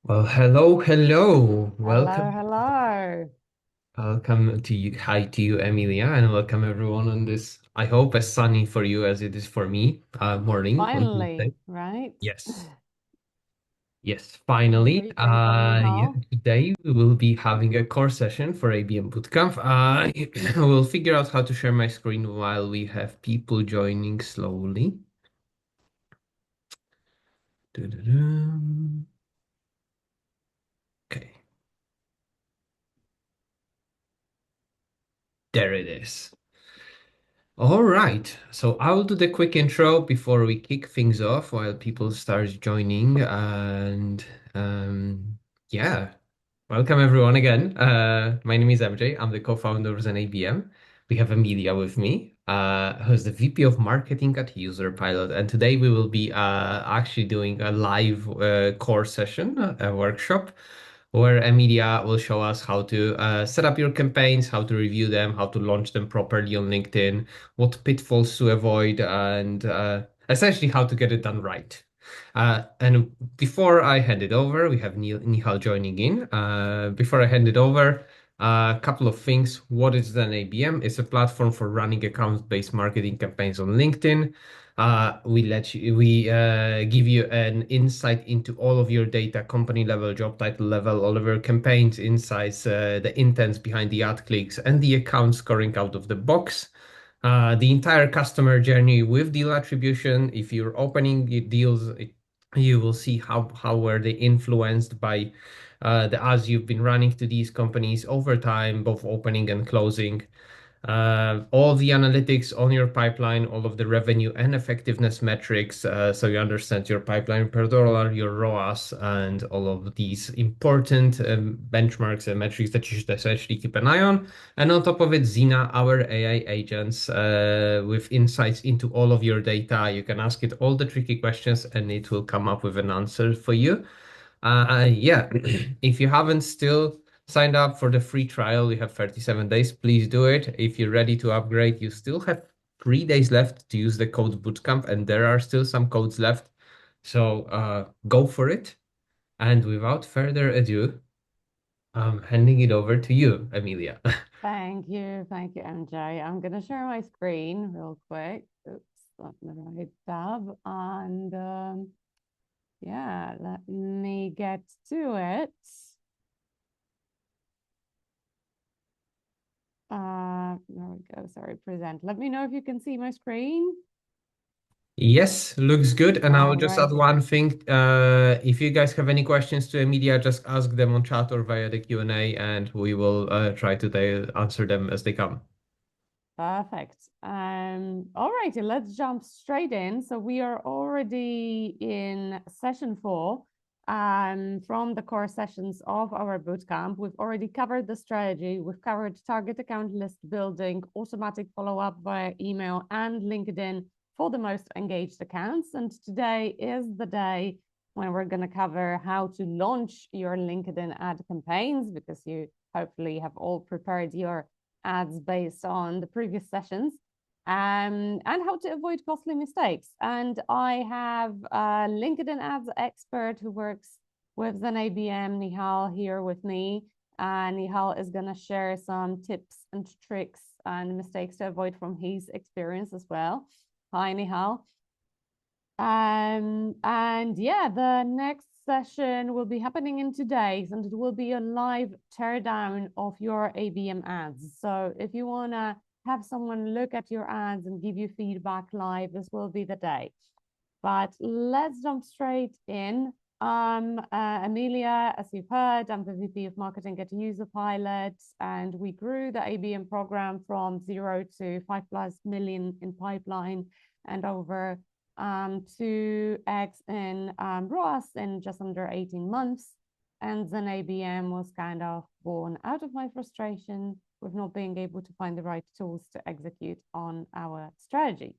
Well, hello, hello. Hello, Welcome, hello. welcome to you. Hi to you, Emilia, and welcome everyone on this. I hope as sunny for you as it is for me. Morning on Tuesday. Finally, right? Yes, yes, What do finally. you think of Yeah. Nihal? Today we will be having a core session for ABM Bootcamp. We'll figure out how to share my screen while we have people joining slowly. Doo-doo-doo. Okay, there it is. All right, so I'll do the quick intro before we kick things off while people start joining. And yeah, welcome everyone again. My name is MJ. I'm the co-founder of ZenABM. We have Amelia with me, who's the VP of Marketing at User Pilot. And today we will be actually doing a live core session, a workshop where Emilia will show us how to set up your campaigns, how to review them, how to launch them properly on LinkedIn, what pitfalls to avoid, and essentially how to get it done right. And before I hand it over, we have Nihal joining in. Before I hand it over, a couple of things. What is an ABM? It's a platform for running account-based marketing campaigns on LinkedIn. We give you an insight into all of your data, company level, job title level, all of your campaigns, insights, the intents behind the ad clicks, and the account scoring out of the box. The entire customer journey with deal attribution. If you're opening deals, you will see how were they influenced by the ads you've been running to these companies over time, both opening and closing. All the analytics on your pipeline, all of the revenue and effectiveness metrics, so you understand your pipeline per dollar, your ROAS, and all of these important benchmarks and metrics that you should essentially keep an eye on. And on top of it, Zena, our AI agents, with insights into all of your data. You can ask it all the tricky questions, and it will come up with an answer for you. Yeah, if you haven't still signed up for the free trial, you have 37 days. Please do it. If you're ready to upgrade, you still have 3 days left to use the code bootcamp, and there are still some codes left. So go for it. And without further ado, I'm handing it over to you, Amelia. Thank you, MJ. I'm gonna share my screen real quick. Oops, not the right tab. And yeah, let me get to it. There we go. Sorry, present. Let me know if you can see my screen. Yes, looks good. And I'll All just right. add one thing. If you guys have any questions to Emilia, just ask them on chat or via the Q&A, and we will try to answer them as they come. Perfect. All righty, let's jump straight in. So we are already in session 4 from the core sessions of our bootcamp. We've already covered the strategy. We've covered target account list building, automatic follow-up via email and LinkedIn for the most engaged accounts. And today is the day when we're going to cover how to launch your LinkedIn ad campaigns, because you hopefully have all prepared your ads based on the previous sessions, and how to avoid costly mistakes. And I have a LinkedIn ads expert who works with ZenABM, Nihal, here with me. Nihal is going to share some tips and tricks and mistakes to avoid from his experience as well. Hi, Nihal. And yeah, the next session will be happening in 2 days, and it will be a live teardown of your ABM ads. So if you want to have someone look at your ads and give you feedback live, this will be the day. But let's jump straight in. Amelia, as you've heard, I'm the VP of Marketing at User Pilot, and we grew the ABM program from 0 to 5+ million in pipeline and over 2x in ROAS in just under 18 months. And then ABM was kind of born out of my frustration with not being able to find the right tools to execute on our strategy.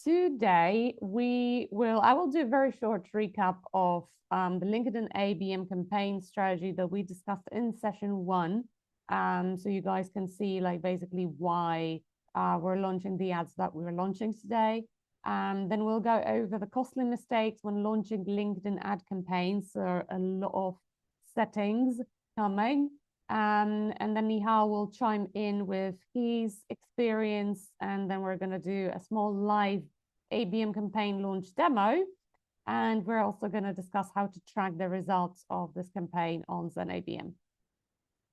Today, I will do a very short recap of the LinkedIn ABM campaign strategy that we discussed in session 1. So you guys can see like basically why we're launching the ads that we're launching today. Then we'll go over the costly mistakes when launching LinkedIn ad campaigns. So a lot of settings coming. And then Nihal will chime in with his experience, and then we're going to do a small live ABM campaign launch demo. And we're also going to discuss how to track the results of this campaign on ZenABM.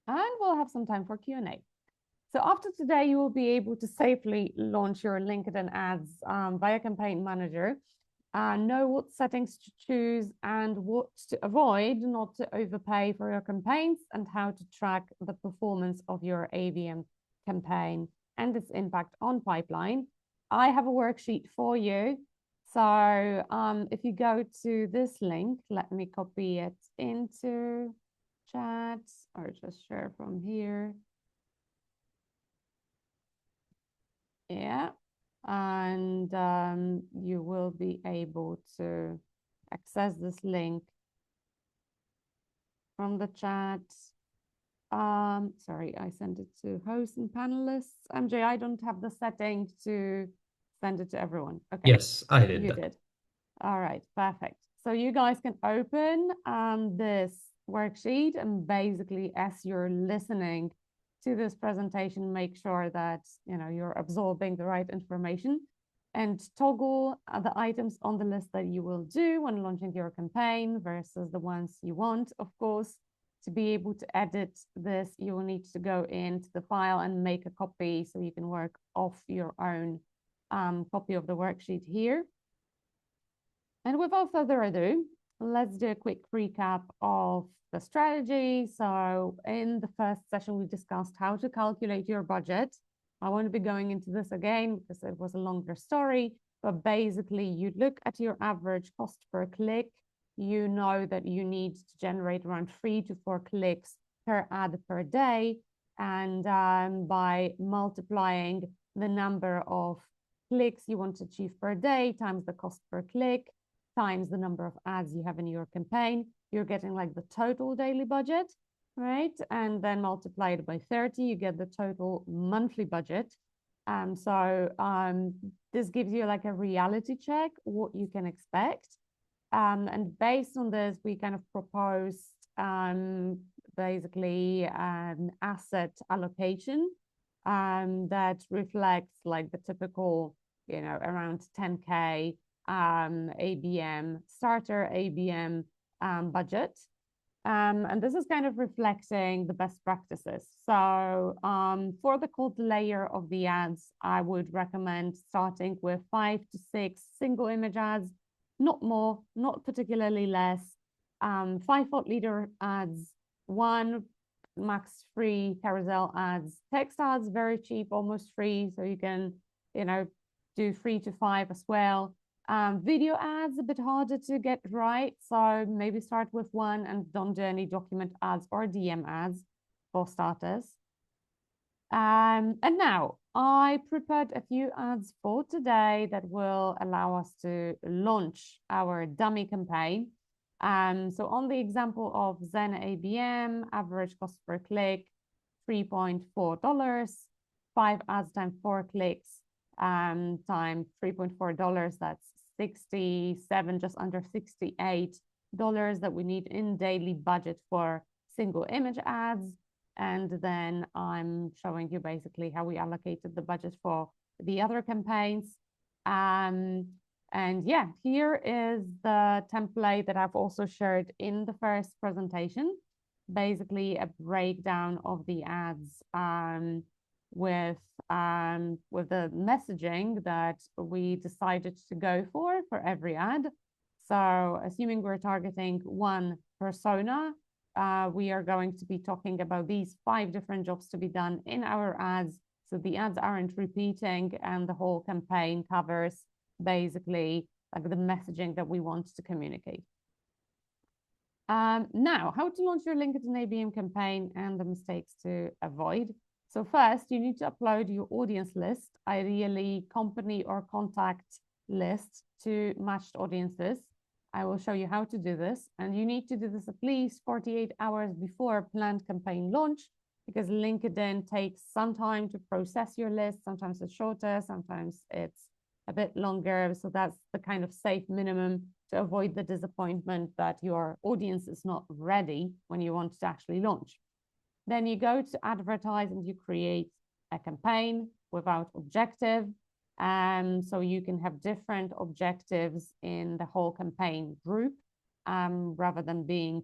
And we'll have some time for Q&A. So after today, you will be able to safely launch your LinkedIn ads via Campaign Manager, know what settings to choose and what to avoid, not to overpay for your campaigns, and how to track the performance of your ABM campaign and its impact on pipeline. I have a worksheet for you. So if you go to this link, let me copy it into chat or just share from here. Yeah, and you will be able to access this link from the chat. Sorry, I sent it to hosts and panelists. MJ, I don't have the setting to send it to everyone. Okay. Yes, I did. You did. All right, perfect. So you guys can open this worksheet, and basically as you're listening to this presentation, make sure that you're absorbing the right information and toggle the items on the list that you will do when launching your campaign versus the ones you want. Of course, to be able to edit this, you will need to go into the file and make a copy so you can work off your own copy of the worksheet here. And without further ado, let's do a quick recap of the strategy. So in the first session, we discussed how to calculate your budget. I won't be going into this again because it was a longer story, but basically you look at your average cost per click. You know that you need to generate around 3 to 4 clicks per ad per day. And by multiplying the number of clicks you want to achieve per day times the cost per click, times the number of ads you have in your campaign, you're getting like the total daily budget, right? And then multiply it by 30, you get the total monthly budget. This gives you like a reality check, what you can expect. And based on this, we kind of proposed basically an asset allocation that reflects like the typical, around 10K ABM, starter ABM budget. And this is kind of reflecting the best practices. So for the cold layer of the ads, I would recommend starting with 5 to 6 single image ads, not more, not particularly less. 5 thought leader ads, 1 max free carousel ads, text ads, very cheap, almost free. So you can, do 3 to 5 as well. Video ads, a bit harder to get right. So maybe start with 1 and don't do any document ads or DM ads for starters. And now I prepared a few ads for today that will allow us to launch our dummy campaign. So on the example of ZenABM, average cost per click, $3.4, 5 ads times 4 clicks times $3.4, that's 67, just under $68 that we need in daily budget for single image ads. And then I'm showing you basically how we allocated the budget for the other campaigns. And yeah, here is the template that I've also shared in the first presentation, basically a breakdown of the ads with the messaging that we decided to go for every ad. So assuming we're targeting one persona, we are going to be talking about these 5 different jobs to be done in our ads. So the ads aren't repeating and the whole campaign covers basically like the messaging that we want to communicate. Now, how to launch your LinkedIn ABM campaign and the mistakes to avoid. So first, you need to upload your audience list, ideally company or contact list to matched audiences. I will show you how to do this. And you need to do this at least 48 hours before planned campaign launch, because LinkedIn takes some time to process your list. Sometimes it's shorter, sometimes it's a bit longer. So that's the kind of safe minimum to avoid the disappointment that your audience is not ready when you want to actually launch. Then you go to advertise and you create a campaign without objective. So you can have different objectives in the whole campaign group, rather than being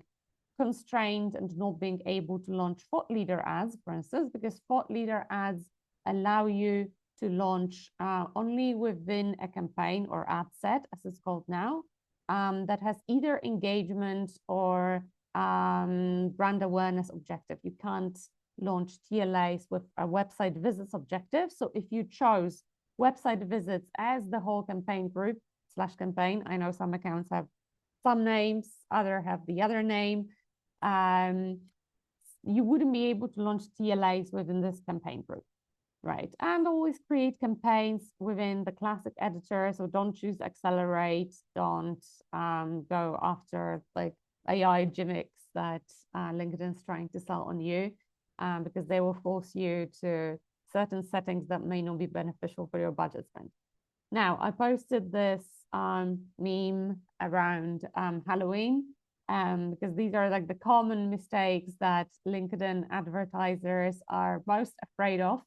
constrained and not being able to launch thought leader ads, for instance, because thought leader ads allow you to launch only within a campaign or ad set, as it's called now, that has either engagement or brand awareness objective. You can't launch TLAs with a website visits objective. So if you chose website visits as the whole campaign group / campaign, I know some accounts have some names, other have the other name. You wouldn't be able to launch TLAs within this campaign group, right? And always create campaigns within the classic editor. So don't choose accelerate, don't go after like AI gimmicks that LinkedIn's trying to sell on you, because they will force you to certain settings that may not be beneficial for your budget spend. Now, I posted this meme around Halloween, because these are like the common mistakes that LinkedIn advertisers are most afraid of.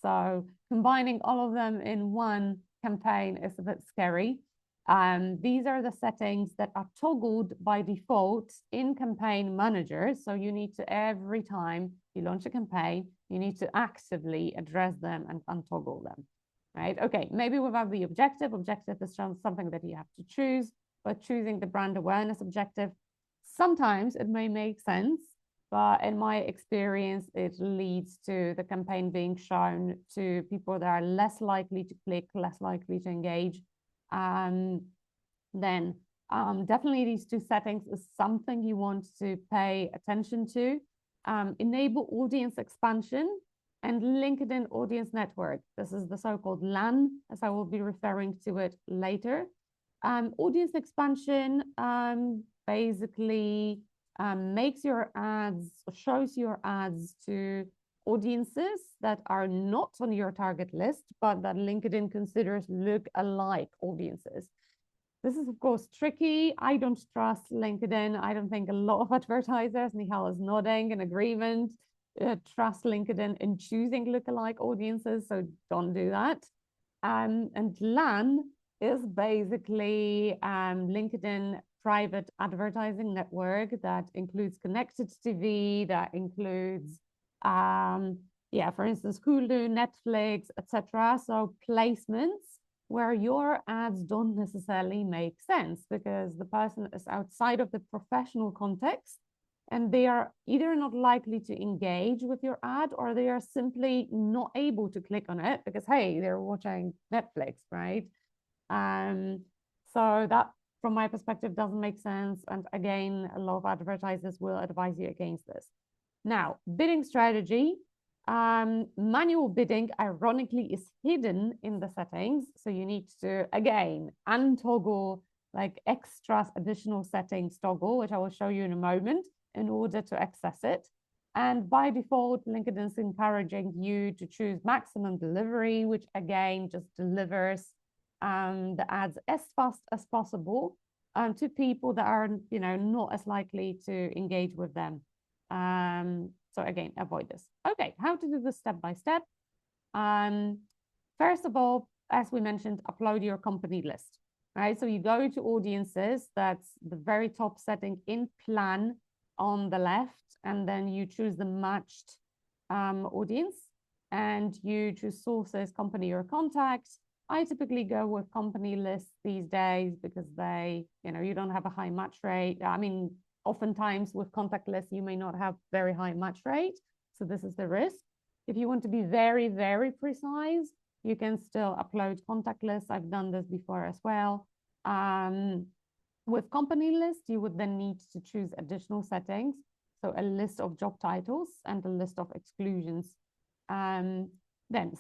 So combining all of them in one campaign is a bit scary. These are the settings that are toggled by default in campaign managers. So you need to, every time you launch a campaign, you need to actively address them and untoggle them, right? Okay, maybe without the objective. Objective is something that you have to choose, but choosing the brand awareness objective, sometimes it may make sense, but in my experience, it leads to the campaign being shown to people that are less likely to click, less likely to engage. Then definitely these two settings is something you want to pay attention to. Enable audience expansion and LinkedIn audience network. This is the so-called LAN, as I will be referring to it later. Audience expansion basically makes your ads, shows your ads to audiences that are not on your target list, but that LinkedIn considers look-alike audiences. This is, of course, tricky. I don't trust LinkedIn. I don't think a lot of advertisers, Nihal is nodding in agreement, trust LinkedIn in choosing lookalike audiences, so don't do that. And LAN is basically LinkedIn private advertising network that includes connected TV, that includes for instance, Hulu, Netflix, etc. So placements where your ads don't necessarily make sense because the person is outside of the professional context and they are either not likely to engage with your ad or they are simply not able to click on it because, hey, they're watching Netflix, right? So that, from my perspective, doesn't make sense. And again, a lot of advertisers will advise you against this. Now, bidding strategy. Manual bidding, ironically, is hidden in the settings. So you need to, again, untoggle like extra additional settings toggle, which I will show you in a moment, in order to access it. And by default, LinkedIn is encouraging you to choose maximum delivery, which again just delivers the ads as fast as possible to people that are, not as likely to engage with them. So again, avoid this. Okay, how to do this step by step? First of all, as we mentioned, upload your company list, right? So you go to audiences, that's the very top setting in plan on the left, and then you choose the matched audience, and you choose sources, company or contacts. I typically go with company lists these days because they, you don't have a high match rate. I mean, oftentimes with contact lists, you may not have very high match rate. So this is the risk. If you want to be very, very precise, you can still upload contact lists. I've done this before as well. With company list, you would then need to choose additional settings. So a list of job titles and a list of exclusions. Then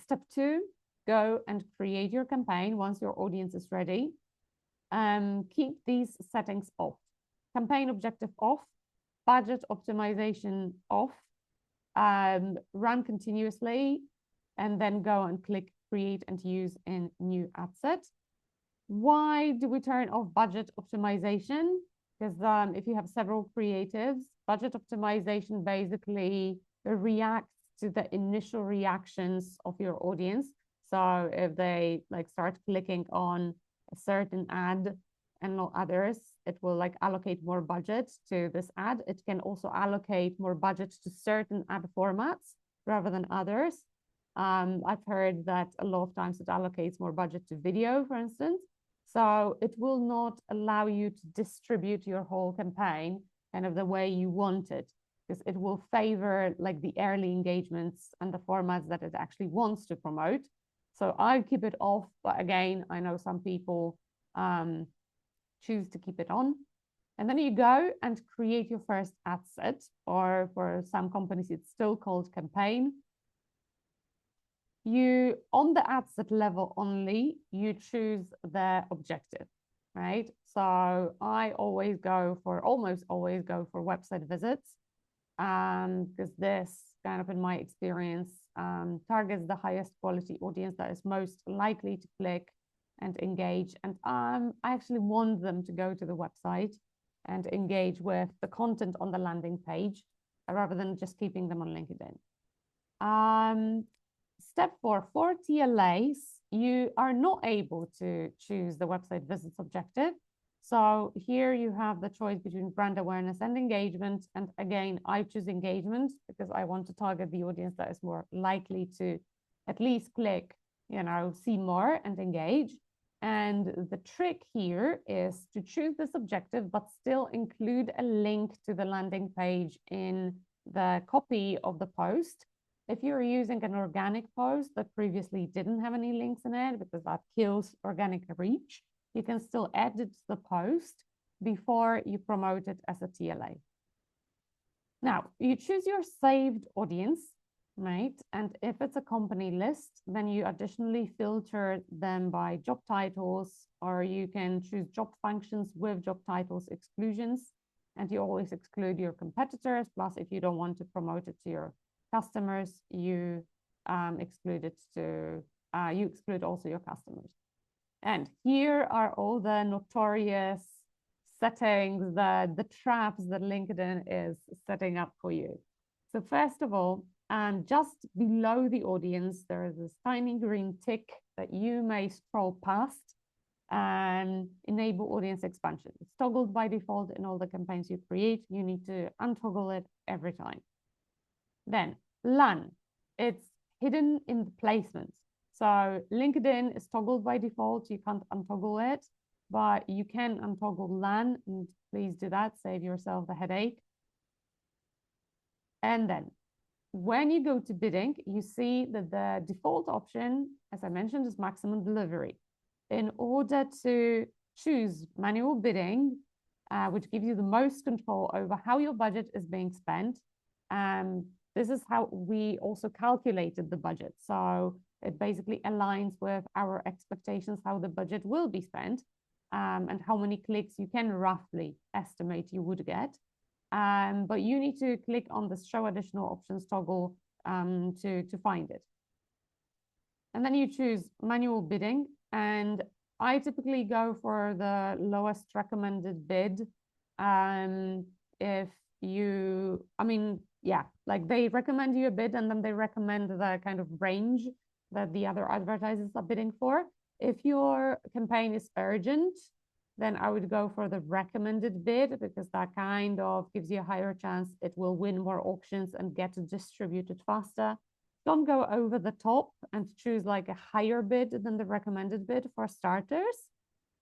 step 2, go and create your campaign once your audience is ready. Keep these settings off. Campaign objective off, budget optimization off, run continuously, and then go and click create and use in new ad set. Why do we turn off budget optimization? Because if you have several creatives, budget optimization basically reacts to the initial reactions of your audience. So if they like start clicking on a certain ad and not others, it will like allocate more budget to this ad. It can also allocate more budget to certain ad formats rather than others. I've heard that a lot of times it allocates more budget to video, for instance. So it will not allow you to distribute your whole campaign kind of the way you want it, because it will favor like the early engagements and the formats that it actually wants to promote. So I keep it off, but again, I know some people choose to keep it on. And then you go and create your first ad set, or for some companies, it's still called campaign. You, on the ad set level only, you choose the objective, right? So I always go for, almost always go for website visits, because this kind of, in my experience, targets the highest quality audience that is most likely to click and engage. And I actually want them to go to the website and engage with the content on the landing page rather than just keeping them on LinkedIn. Step 4, for TLAs, you are not able to choose the website visits objective. So here you have the choice between brand awareness and engagement. And again, I choose engagement because I want to target the audience that is more likely to at least click, see more and engage. And the trick here is to choose this objective, but still include a link to the landing page in the copy of the post. If you're using an organic post that previously didn't have any links in it, because that kills organic reach, you can still edit the post before you promote it as a TLA. Now, you choose your saved audience, right? And if it's a company list, then you additionally filter them by job titles, or you can choose job functions with job titles exclusions, and you always exclude your competitors. Plus, if you don't want to promote it to your customers, you exclude it to, you exclude also your customers. And here are all the notorious settings, the traps that LinkedIn is setting up for you. So first of all, just below the audience, there is this tiny green tick that you may scroll past and enable audience expansion. It's toggled by default in all the campaigns you create. You need to untoggle it every time. Then LAN, it's hidden in the placements. So LinkedIn is toggled by default. You can't untoggle it, but you can untoggle LAN, and please do that. Save yourself the headache. And then when you go to bidding, you see that the default option, as I mentioned, is maximum delivery. In order to choose manual bidding, which gives you the most control over how your budget is being spent, this is how we also calculated the budget. So it basically aligns with our expectations, how the budget will be spent, and how many clicks you can roughly estimate you would get. But you need to click on the show additional options toggle to find it. And then you choose manual bidding. And I typically go for the lowest recommended bid. If you, like they recommend you a bid, and then they recommend the kind of range that the other advertisers are bidding for. If your campaign is urgent, then I would go for the recommended bid, because that kind of gives you a higher chance it will win more auctions and get distributed faster. Don't go over the top and choose like a higher bid than the recommended bid for starters,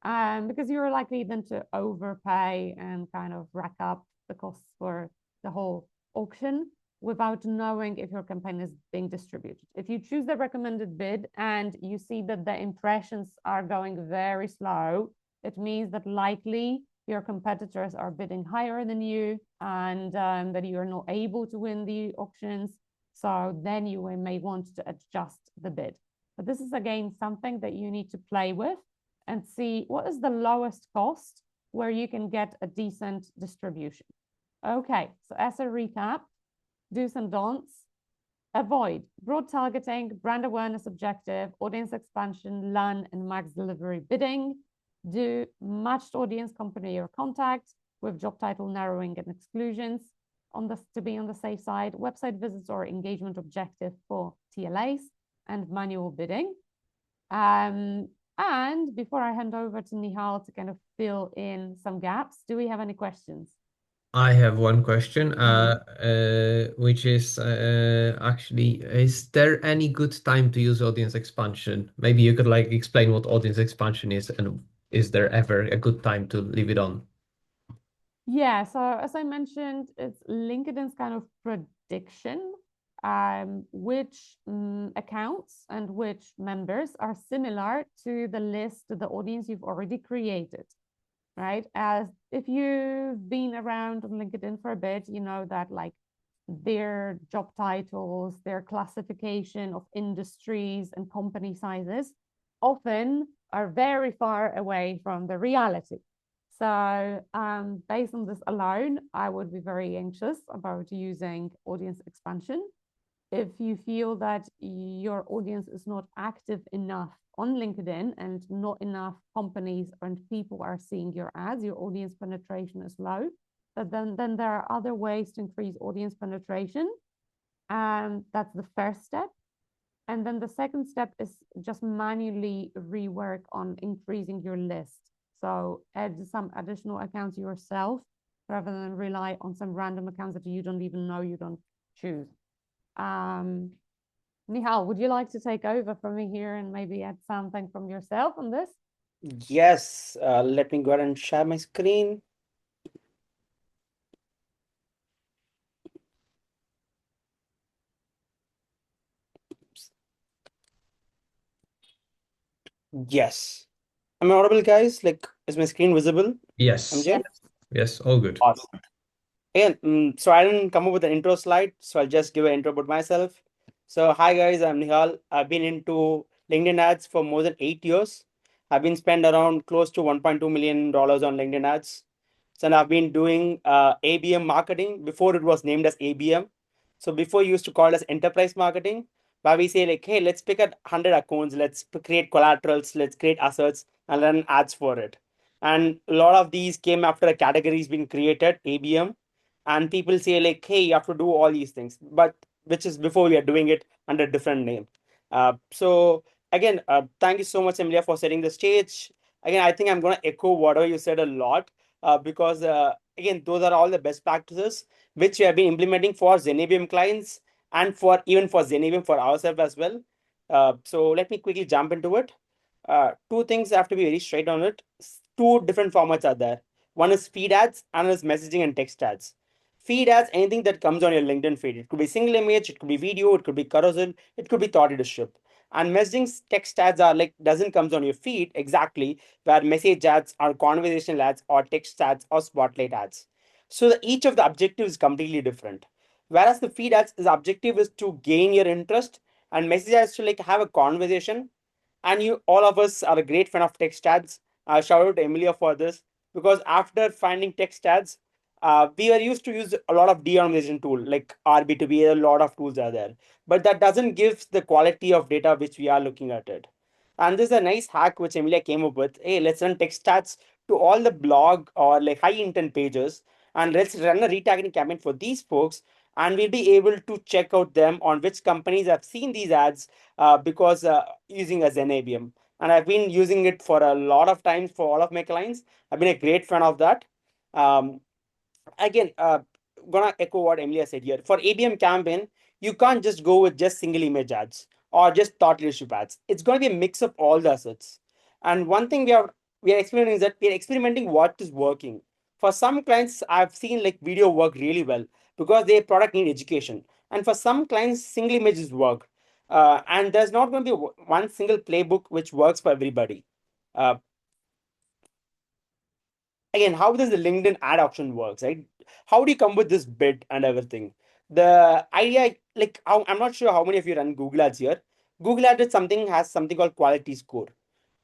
because you're likely then to overpay and kind of rack up the costs for the whole auction without knowing if your campaign is being distributed. If you choose the recommended bid and you see that the impressions are going very slow, it means that likely your competitors are bidding higher than you, and that you're not able to win the auctions. So then you may want to adjust the bid. But this is, again, something that you need to play with and see what is the lowest cost where you can get a decent distribution. Okay, so as a recap, do's and don'ts: avoid broad targeting, brand awareness objective, audience expansion, LAN, and max delivery bidding. Do matched audience company or contact with job title narrowing and exclusions to be on the safe side, website visits or engagement objective for TLAs, and manual bidding. And before I hand over to Nihal to kind of fill in some gaps, do we have any questions? I have one question, Mhm. which is actually, is there any good time to use audience expansion? Maybe you could like explain what audience expansion is, and is there ever a good time to leave it on? Yeah, so as I mentioned, it's LinkedIn's kind of prediction, which accounts and which members are similar to the list, to the audience you've already created, right? As if you've been around on LinkedIn for a bit, you know that like their job titles, their classification of industries and company sizes often are very far away from the reality. So, based on this alone, I would be very anxious about using audience expansion. If you feel that your audience is not active enough on LinkedIn and not enough companies and people are seeing your ads, your audience penetration is low, but then there are other ways to increase audience penetration. And that's the first step. And then the second step is just manually rework on increasing your list. So add some additional accounts yourself rather than rely on some random accounts that you don't even know you don't choose. Um, Nihal, would you like to take over from me here and maybe add something from yourself on this? Yes, let me go ahead and share my screen. Yes. Am I audible, guys? Like, is my screen visible? Yes, MJ? Yes. yes, all good. Awesome. Again, so I didn't come up with an intro slide, so I'll just give an intro about myself. So, hi guys, I'm Nihal. I've been into LinkedIn ads for more than 8 years. I've been spent around close to $1.2 million on LinkedIn ads. So, and I've been doing ABM marketing before it was named as ABM. So, before you used to call it as enterprise marketing, where we say like, hey, let's pick up 100 accounts, let's create collaterals, let's create assets, and run ads for it. And a lot of these came after a category's been created, ABM, and people say like, hey, you have to do all these things, but which is before we are doing it under a different name. So again, thank you so much, Emilia, for setting the stage. Again, I think I'm going to echo whatever you said a lot, because again, those are all the best practices which we have been implementing for ZenABM clients and for even for ZenABM for ourselves as well. So let me quickly jump into it. Two things have to be very straight on it. Two different formats are there. One is feed ads, and is messaging and text ads. Feed ads, anything that comes on your LinkedIn feed. It could be single image, it could be video, it could be carousel, it could be thought leadership. And messaging text ads are like doesn't comes on your feed exactly, where message ads are conversational ads or text ads or spotlight ads. So each of the objectives is completely different. Whereas the feed ads, the objective is to gain your interest, and message ads to like have a conversation. And you, all of us are a great fan of text ads. Shout out to Emilia for this, because after finding text ads, we were used to use a lot of de-anonymization tool like RB2B. A lot of tools are there, but that doesn't give the quality of data which we are looking at it. And this is a nice hack which Emilia came up with. Hey, let's run text ads to all the blog or like high intent pages, and let's run a retargeting campaign for these folks, and we'll be able to check out them on which companies have seen these ads, because using a ZenABM. And I've been using it for a lot of times for all of my clients. I've been a great fan of that. Um, Again, gonna echo what Emilia said here. For ABM campaign, you can't just go with just single image ads or just thought leadership ads. It's going to be a mix of all the assets. And one thing we are experimenting is that we are experimenting what is working. For some clients, I've seen like video work really well because their product need education. And for some clients, single images work. And there's not going to be one single playbook which works for everybody. Uh, Again, how does the LinkedIn ad option works, right? How do you come with this bid and everything? The idea, like, I'm not sure how many of you run Google Ads here. Google Ads is something has something called quality score,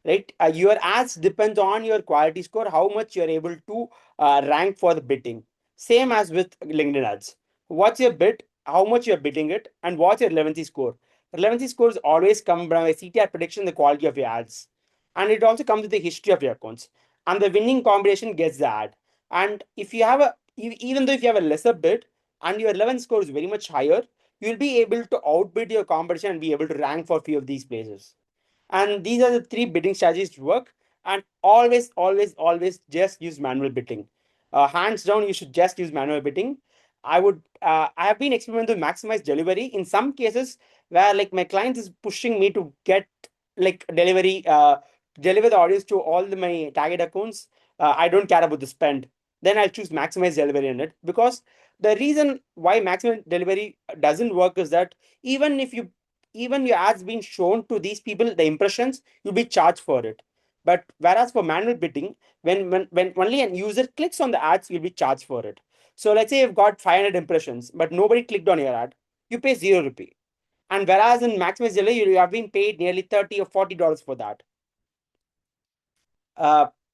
right? Your ads depends on your quality score, how much you're able to rank for the bidding. Same as with LinkedIn ads. What's your bid? How much you're bidding it, and what's your relevancy score? Relevancy scores always come from a CTR prediction, the quality of your ads. And it also comes with the history of your accounts. And the winning combination gets the ad. And if you have even though if you have a lesser bid and your 11 score is very much higher, you'll be able to outbid your competition and be able to rank for a few of these places. And these are the three bidding strategies to work. And always, always, always just use manual bidding. Hands down, you should just use manual bidding. I have been experimenting to maximize delivery in some cases where like my client is pushing me to get like deliver the audience to all my target accounts. I don't care about the spend. Then I'll choose maximize delivery in it, because the reason why maximum delivery doesn't work is that even if you even your ads being shown to these people, the impressions, you'll be charged for it. But whereas for manual bidding, when only an user clicks on the ads, you'll be charged for it. So let's say you've got 500 impressions, but nobody clicked on your ad, you pay 0 rupee. And whereas in Maximus Jelly, you have been paid nearly 30 or $40 for that.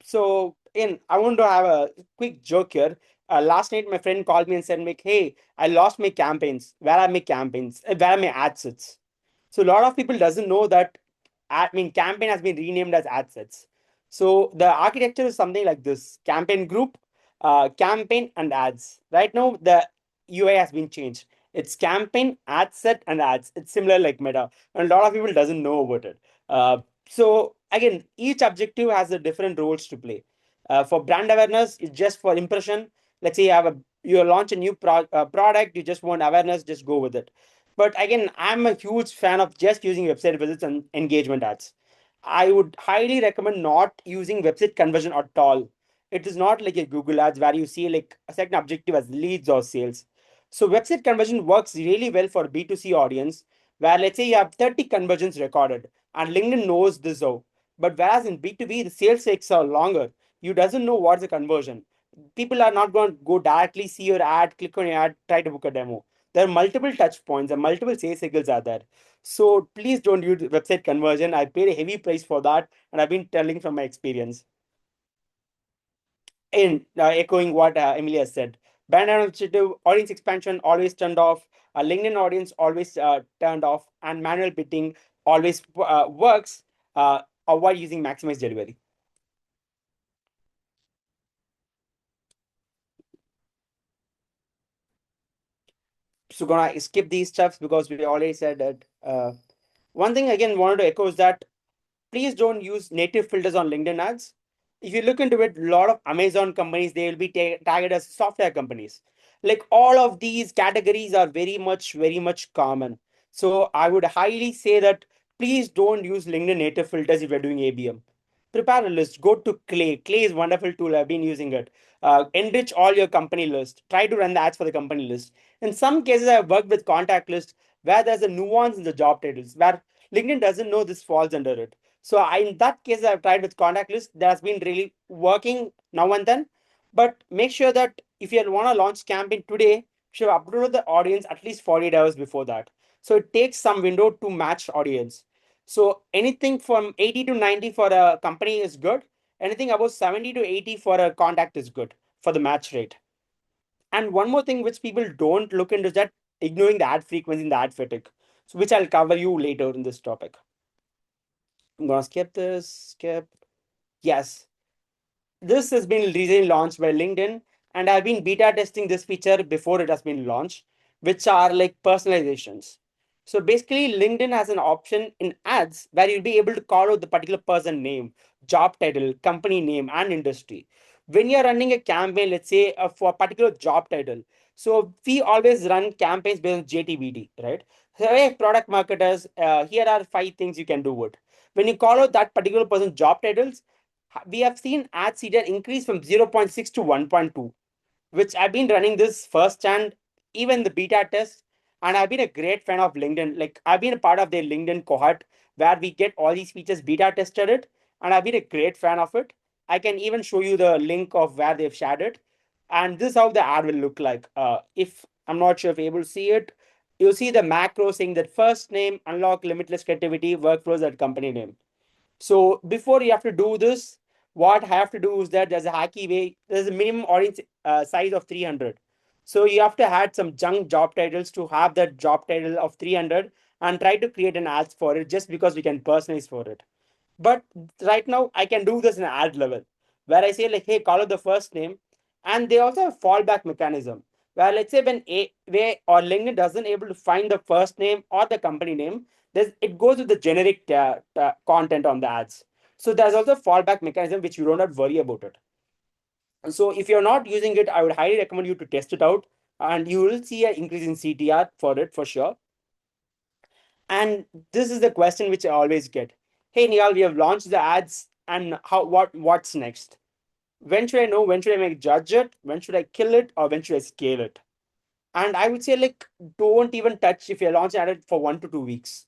So in I want to have a quick joke here. Last night, my friend called me and said, "Like, hey, I lost my campaigns. Where are my campaigns? Where are my assets?" So a lot of people doesn't know that campaign has been renamed as ad sets. So the architecture is something like this: campaign group, campaign and ads. Right now the UI has been changed. It's campaign, ad set, and ads. It's similar like Meta, and a lot of people doesn't know about it. So again, each objective has a different roles to play. For brand awareness, it's just for impression. Let's say you launch a new product, you just want awareness, just go with it. But again, I'm a huge fan of just using website visits and engagement ads. I would highly recommend not using website conversion at all. It is not like a Google ads where you see like a second objective as leads or sales. So website conversion works really well for B2C audience, where let's say you have 30 conversions recorded and LinkedIn knows this out. But whereas in B2B, the sales cycles are longer. You doesn't know what's the conversion. People are not going to go directly see your ad, click on your ad, try to book a demo. There are multiple touch points and multiple sales cycles are there. So please don't use website conversion. I paid a heavy price for that, and I've been telling from my experience. In echoing what Emilia said, brand initiative, audience expansion always turned off, LinkedIn audience always turned off, and manual bidding always works. Avoid using maximize delivery. So gonna skip these stuffs because we already said that. One thing again wanted to echo is that please don't use native filters on LinkedIn ads. If you look into it, a lot of Amazon companies, they will be tagged as software companies. Like all of these categories are very much common. So I would highly say that please don't use LinkedIn native filters if you're doing ABM. Prepare a list. Go to Clay. Clay is a wonderful tool. I've been using it. Enrich all your company list. Try to run the ads for the company list. In some cases, I've worked with contact list where there's a nuance in the job titles where LinkedIn doesn't know this falls under it. So in that case, I've tried with contact list. That has been really working now and then. But make sure that if you want to launch campaign today, you should upload the audience at least 48 hours before that. So it takes some window to match audience. So anything from 80 to 90 for a company is good. Anything above 70 to 80 for a contact is good for the match rate. And one more thing which people don't look into is that ignoring the ad frequency and the ad fatigue. So which I'll cover you later in this topic. I'm gonna skip this, skip. Yes, this has been recently launched by LinkedIn, and I've been beta testing this feature before it has been launched, which are like personalizations. So basically, LinkedIn has an option in ads where you'll be able to call out the particular person name, job title, company name, and industry. When you're running a campaign, let's say for a particular job title, so we always run campaigns based on JTBD, right? So, hey, product marketers, here are 5 things you can do with. When you call out that particular person's job titles, we have seen ad CTR increase from 0.6 to 1.2, which I've been running this first and even the beta test. And I've been a great fan of LinkedIn. Like I've been a part of their LinkedIn cohort where we get all these features beta tested it. And I've been a great fan of it. I can even show you the link of where they've shared it. And this is how the ad will look like. If I'm not sure if you're able to see it, you'll see the macro saying that first name, unlock limitless creativity, workflows, that company name. So before you have to do this, what I have to do is that there's a hacky way. There's a minimum audience size of 300. So you have to add some junk job titles to have that job title of 300 and try to create an ads for it just because we can personalize for it. But right now I can do this in ad level where I say like, hey, call out the first name. And they also have fallback mechanism where let's say when a where or LinkedIn doesn't able to find the first name or the company name, it goes with the generic content on the ads. So there's also a fallback mechanism which you don't have to worry about it. So if you're not using it, I would highly recommend you to test it out, and you will see an increase in CTR for it for sure. And this is the question which I always get. Hey Nihal, we have launched the ads, and what's next? When should I know? When should I make judge it? When should I kill it? Or when should I scale it? And I would say like don't even touch if you're launching ad for 1 to 2 weeks.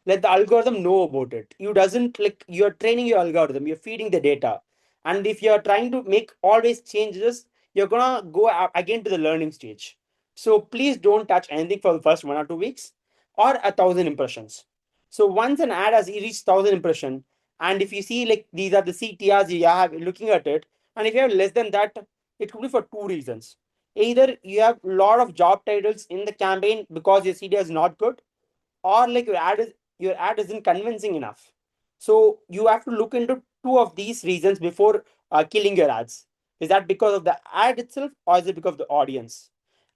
Let the algorithm know about it. You doesn't like you're training your algorithm, you're feeding the data. And if you're trying to make always changes, you're gonna go again to the learning stage. So please don't touch anything for the first 1 or 2 weeks or 1,000 impressions. So once an ad has reached 1,000 impression, and if you see like these are the CTRs you have looking at it, and if you have less than that, it could be for two reasons. Either you have a lot of job titles in the campaign because your CTR is not good, or like your ad isn't convincing enough. So you have to look into two of these reasons before killing your ads. Is that because of the ad itself, or is it because of the audience?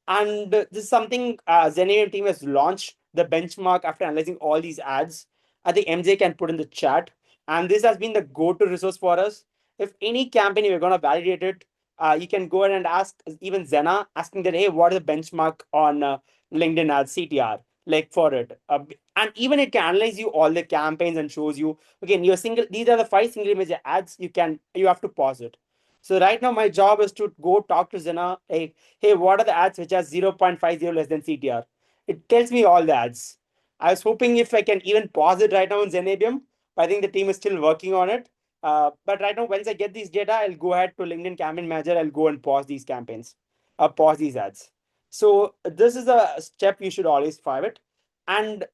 And this is something ZenABM team has launched the benchmark after analyzing all these ads. I think MJ can put in the chat. And this has been the go-to resource for us. If any campaign we're going to validate it, you can go ahead and ask even Zena, asking that, hey, what is the benchmark on LinkedIn ads CTR like for it? And even it can analyze you all the campaigns and shows you, again, your single, these are the 5 single image ads you have to pause it. So right now my job is to go talk to Zena, hey, what are the ads which are 0.50 less than CTR? It tells me all the ads. I was hoping if I can even pause it right now in ZenABM, but I think the team is still working on it. But right now, once I get these data, I'll go ahead to LinkedIn Campaign Manager. I'll go and pause these campaigns, pause these ads. So this is a step you should always follow it. And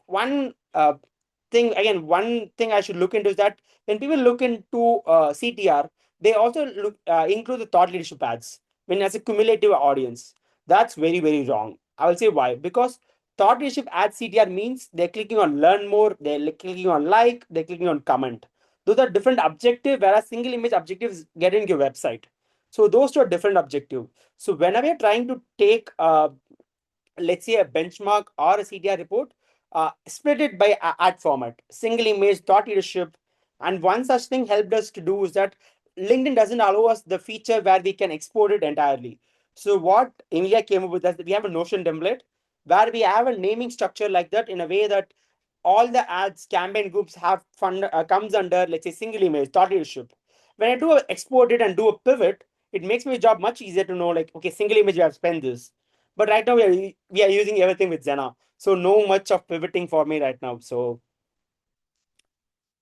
one one thing I should look into is that when people look into CTR, they also include the thought leadership ads when as a cumulative audience. That's very, very wrong. I will say why. Because thought leadership ads CTR means they're clicking on learn more, they're clicking on like, they're clicking on comment. Those are different objective, whereas single image objectives get into your website. So those two are different objective. So whenever you're trying to take let's say a benchmark or a CTR report, split it by ad format, single image, thought leadership. And one such thing helped us to do is that LinkedIn doesn't allow us the feature where we can export it entirely. So what Emilia came up with is that we have a Notion template where we have a naming structure like that in a way that all the ads campaign groups have fund comes under, let's say, single image, thought leadership. When I export it and do a pivot, it makes my job much easier to know like, okay, single image we have spent this, but right now we are using everything with Zena, so no much of pivoting for me right now. So,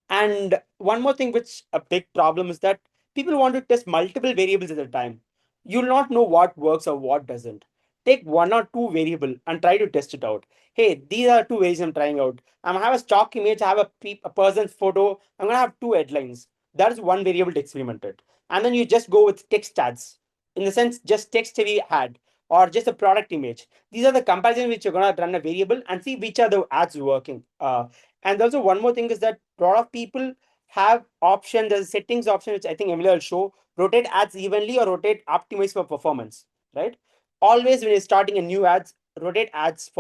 and one more thing, which a big problem is that people want to test multiple variables at a time. You'll not know what works or what doesn't. Take one or two variable and try to test it out. Hey, these are two ways I'm trying out. I'm gonna have a stock image, I have a person's photo. I'm gonna have two headlines. That is one variable to experiment it. And then you just go with text ads. In the sense, just text heavy ad or just a product image. These are the comparisons which you're gonna run a variable and see which are the ads working. And also one more thing is that a lot of people have option. There's a settings option which I think Emily will show. Rotate ads evenly or rotate optimize for performance. Right? Always when you're starting a new ads, rotate ads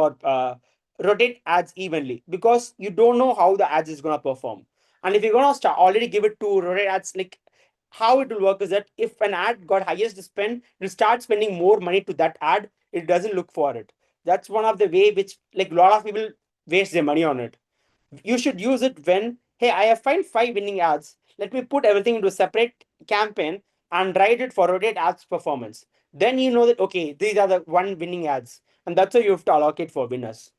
evenly because you don't know how the ads is gonna perform. And if you're gonna start already give it to rotate ads, like how it will work is that if an ad got highest spend, it will start spending more money to that ad. It doesn't look for it. That's one of the way which like a lot of people waste their money on it. You should use it when, hey, I have find 5 winning ads. Let me put everything into a separate campaign and write it for rotate ads performance. Then you know that, okay, these are the one winning ads. And that's how you have to allocate for winners.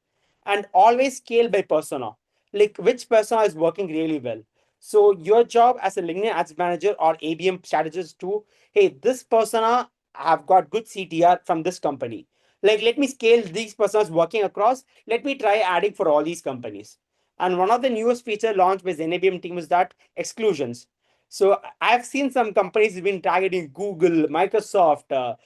And always scale by persona. Like which persona is working really well. So your job as a LinkedIn ads manager or ABM strategist to, hey, this persona have got good CTR from this company. Like let me scale these personas working across. Let me try adding for all these companies. And one of the newest feature launched by ZenABM team is that exclusions. So I've seen some companies have been targeting Google, Microsoft,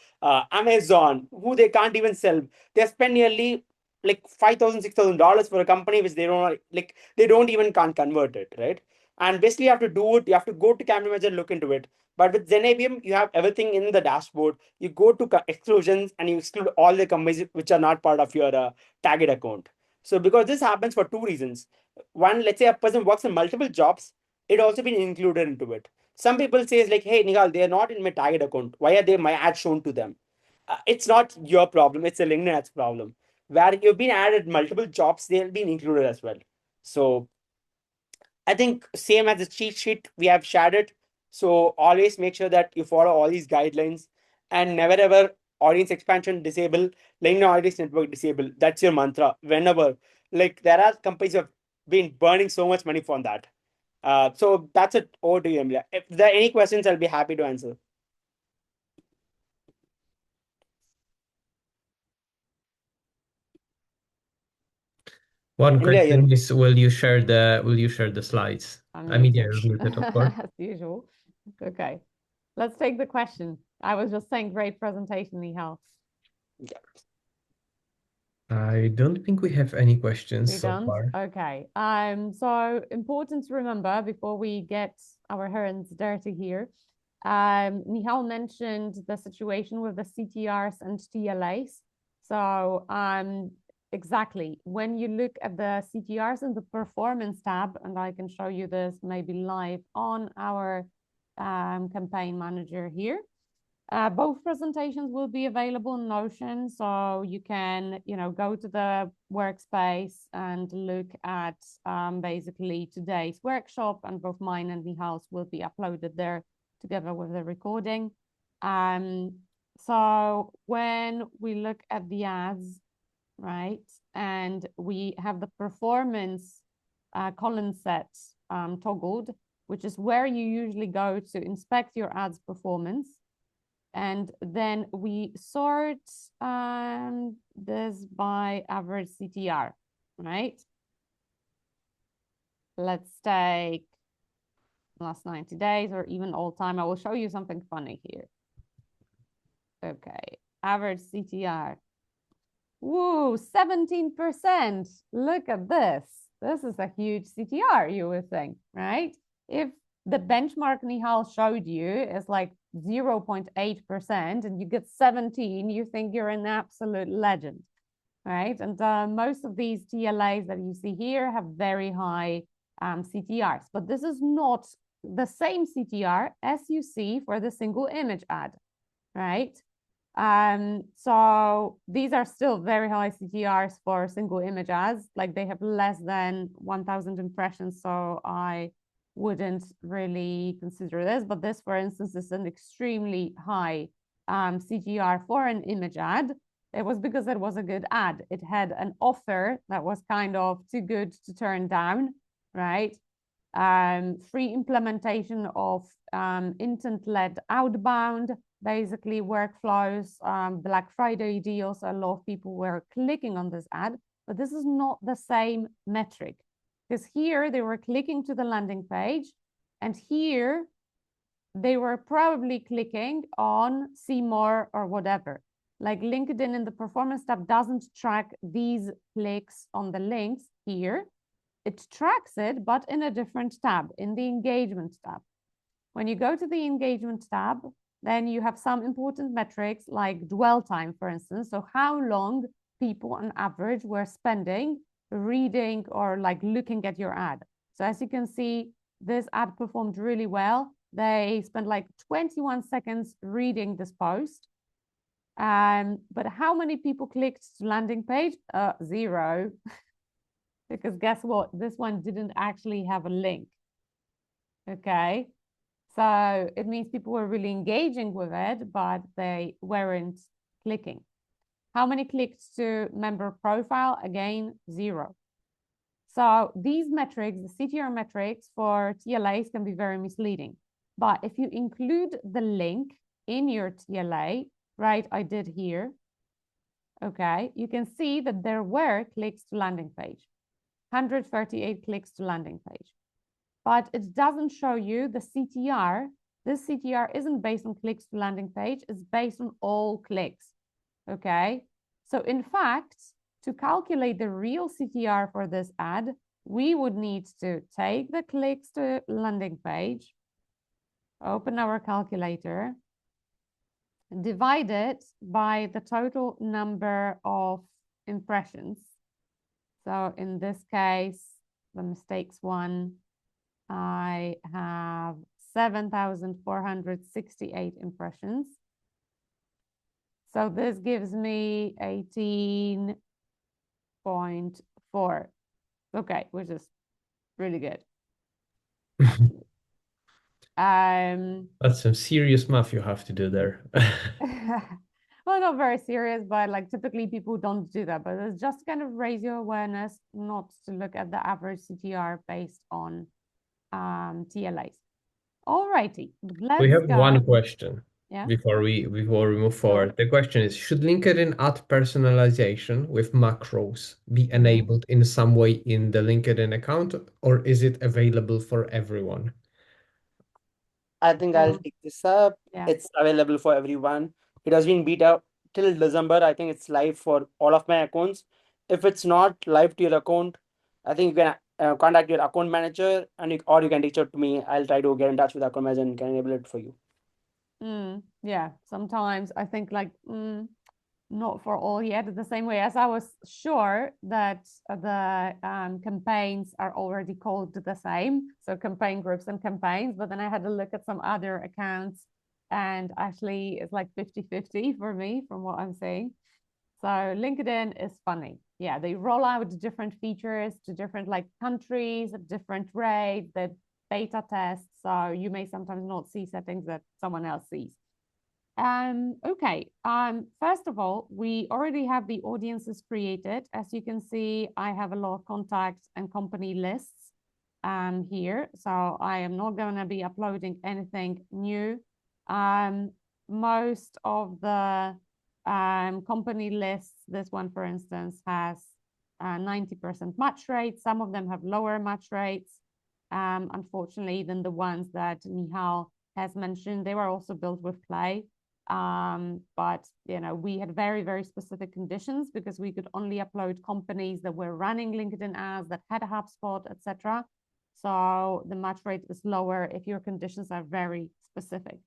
Amazon, who they can't even sell. They spend nearly like $5,000, $6,000 for a company which they don't like. They don't even can't convert it, right? And basically, you have to do it. You have to go to Campaign Manager and look into it. But with ZenABM, you have everything in the dashboard. You go to exclusions and you exclude all the companies which are not part of your target account. So because this happens for two reasons. One, let's say a person works in multiple jobs, it also been included into it. Some people says like, hey, Nihal, they are not in my target account. Why are they my ad shown to them? It's not your problem. It's a LinkedIn ads problem. Where you've been added multiple jobs, they'll be included as well. So I think same as the cheat sheet, we have shared it. So always make sure that you follow all these guidelines and never ever audience expansion disable, LinkedIn audience network disable. That's your mantra. Whenever, like there are companies who have been burning so much money for that. So that's it. Over to you, Emilia. If there are any questions, I'll be happy to answer. One Emilia, question is, will you share the slides? I mean, yeah, you're Unmuted, muted, of course. as usual. Okay, let's take the question. I was just saying great presentation, Nihal. yeah. I don't think we have any questions We so don't? far. Okay. So important to remember before we get our hands dirty here. Nihal mentioned the situation with the CTRs and TLAs. So exactly, when you look at the CTRs in the performance tab, and I can show you this maybe live on our campaign manager here. Both presentations will be available in Notion, so you can, go to the workspace and look at basically today's workshop, and both mine and Nihal's will be uploaded there together with the recording. So when we look at the ads, right, and we have the performance column set toggled, which is where you usually go to inspect your ads performance. And then we sort this by average CTR, right? Let's take last 90 days or even all time. I will show you something funny here. Okay, average CTR. Woo, 17%. Look at this. This is a huge CTR, you would think, right? If the benchmark Nihal showed you is like 0.8% and you get 17, you think you're an absolute legend, right? And most of these TLAs that you see here have very high CTRs, but this is not the same CTR as you see for the single image ad, right? So these are still very high CTRs for single image ads, like they have less than 1,000 impressions, so I wouldn't really consider this, but this, for instance, is an extremely high CTR for an image ad. It was because it was a good ad. It had an offer that was kind of too good to turn down, right? Free implementation of intent-led outbound, basically workflows, Black Friday deals. A lot of people were clicking on this ad, but this is not the same metric, because here they were clicking to the landing page, and here they were probably clicking on see more or whatever. Like LinkedIn in the performance tab doesn't track these clicks on the links here. It tracks it, but in a different tab, in the engagement tab. When you go to the engagement tab, then you have some important metrics like dwell time, for instance. So how long people on average were spending reading or like looking at your ad. So as you can see, this ad performed really well. They spent like 21 seconds reading this post. But how many people clicked to landing page? 0. Because guess what? This one didn't actually have a link. Okay. So it means people were really engaging with it, but they weren't clicking. How many clicked to member profile? Again, 0. So these metrics, the CTR metrics for TLAs can be very misleading. But if you include the link in your TLA, right, I did here, okay, you can see that there were clicks to landing page, 138 clicks to landing page. But it doesn't show you the CTR. This CTR isn't based on clicks to landing page, it's based on all clicks, okay? So in fact, to calculate the real CTR for this ad, we would need to take the clicks to landing page, open our calculator, divide it by the total number of impressions. So in this case, the mistakes one, I have 7,468 impressions. So this gives me 18.4. Okay, which is really good. Actually. That's some serious math you have to do there. Well, not very serious, but like typically people don't do that. But it's just kind of raise your awareness, not to look at the average CTR based on TLAs. All righty, let's We have go. one question Yeah. before we move Sure. forward. The question is, should LinkedIn ad personalization with macros be enabled in some way in the LinkedIn account, or is it available for everyone? I think I'll take this up. Yeah. It's available for everyone. It has been beta till December. I think it's live for all of my accounts. If it's not live to your account, I think you can contact your account manager or you can reach out to me. I'll try to get in touch with the account manager and can enable it for you. Yeah, sometimes I think like not for all yet, the same way as I was sure that the campaigns are already called the same, so campaign groups and campaigns, but then I had to look at some other accounts and actually it's like 50-50 for me from what I'm seeing. So LinkedIn is funny. Yeah, they roll out different features to different like countries at different rates, the beta tests, so you may sometimes not see settings that someone else sees. Okay. First of all, we already have the audiences created. As you can see, I have a lot of contacts and company lists here. So I am not going to be uploading anything new. Most of the company lists, this one, for instance, has 90% match rate. Some of them have lower match rates. Unfortunately, than the ones that Nihal has mentioned, they were also built with Play. But you know, we had very, very specific conditions because we could only upload companies that were running LinkedIn ads, that had a HubSpot, etc. So the match rate is lower if your conditions are very specific.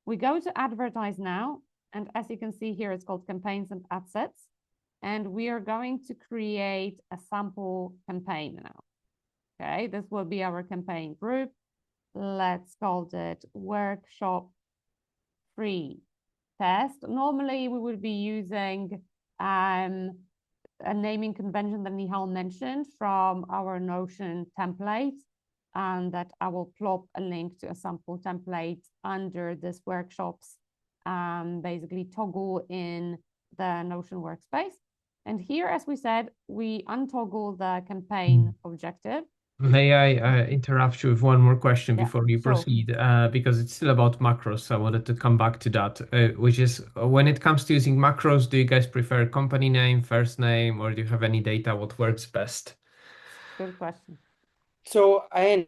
We go to advertise now, and as you can see here, it's called campaigns and ad sets, and we are going to create a sample campaign now. Okay, this will be our campaign group. Let's call it workshop free test. Normally, we would be using a naming convention that Nihal mentioned from our Notion template, and that I will plop a link to a sample template under this workshops, basically toggle in the Notion workspace. And here, as we said, we untoggle the campaign objective. May I interrupt you with one more question Yeah, before you sure. proceed? Because it's still about macros, so I wanted to come back to that, which is when it comes to using macros, do you guys prefer company name, first name, or do you have any data what works best? Good question. So, and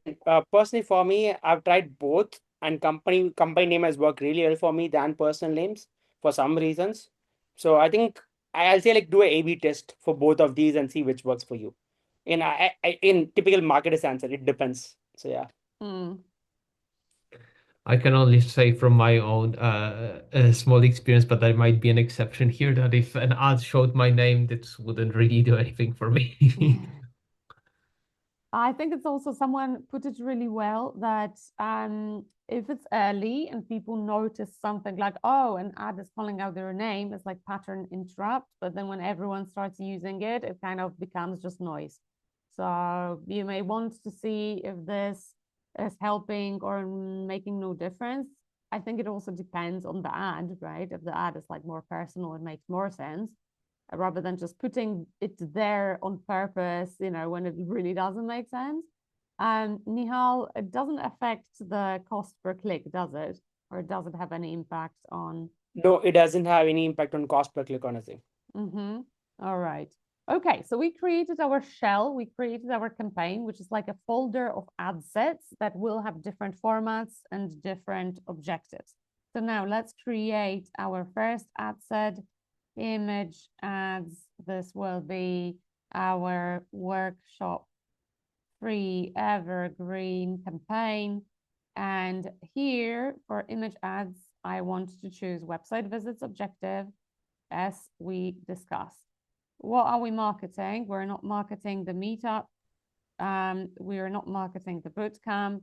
personally for me, I've tried both, and company name has worked really well for me than personal names for some reasons. So I think I'll say like do a A/B test for both of these and see which works for you. In typical marketer's answer, it depends. So yeah. I can only say from my own small experience, but there might be an exception here that if an ad showed my name, this wouldn't really do anything for me. I think it's also someone put it really well that if it's early and people notice something like, oh, an ad is calling out their name, it's like pattern interrupt. But then when everyone starts using it, it kind of becomes just noise. So you may want to see if this is helping or making no difference. I think it also depends on the ad, right? If the ad is like more personal, it makes more sense rather than just putting it there on purpose, you know, when it really doesn't make sense. Nihal, it doesn't affect the cost per click, does it? Or does it have any impact on? No, it doesn't have any impact on cost per click, honestly. All right. Okay, so we created our shell, we created our campaign, which is like a folder of ad sets that will have different formats and different objectives. So now let's create our first ad set, image ads. This will be our workshop free evergreen campaign. And here for image ads, I want to choose website visits objective as we discussed. What are we marketing? We're not marketing the meetup. We are not marketing the bootcamp.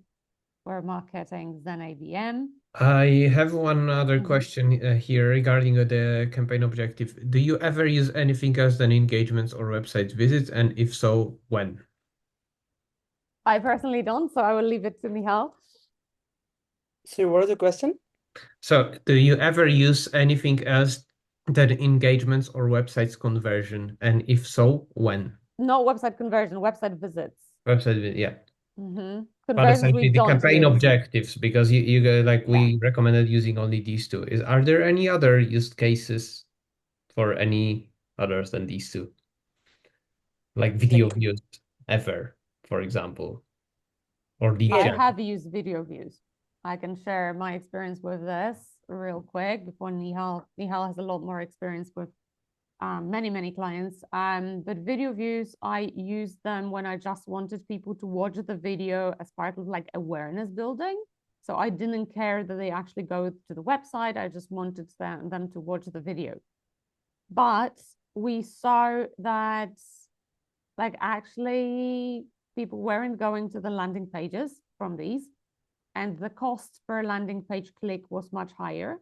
We're marketing ZenABM. I have one other Mhm. question here regarding the campaign objective. Do you ever use anything else than engagements or website visits? And if so, when? I personally don't, so I will leave it to Michal. So what is the question? So, do you ever use anything else than engagements or websites conversion? And if so, when? No website conversion, website visits. Yeah. But Conversions we essentially the don't campaign use. objectives, because you go like Yeah. we recommended using only these two. Are there any other use cases for any others than these two? Like video Like, views ever, for example, or lead I yeah, gen. have used video views. I can share my experience with this real quick before Nihal. Nihal has a lot more experience with many clients. But video views, I use them when I just wanted people to watch the video as part of like awareness building. So I didn't care that they actually go to the website. I just wanted them to watch the video. But we saw that like actually people weren't going to the landing pages from these, and the cost per landing page click was much higher.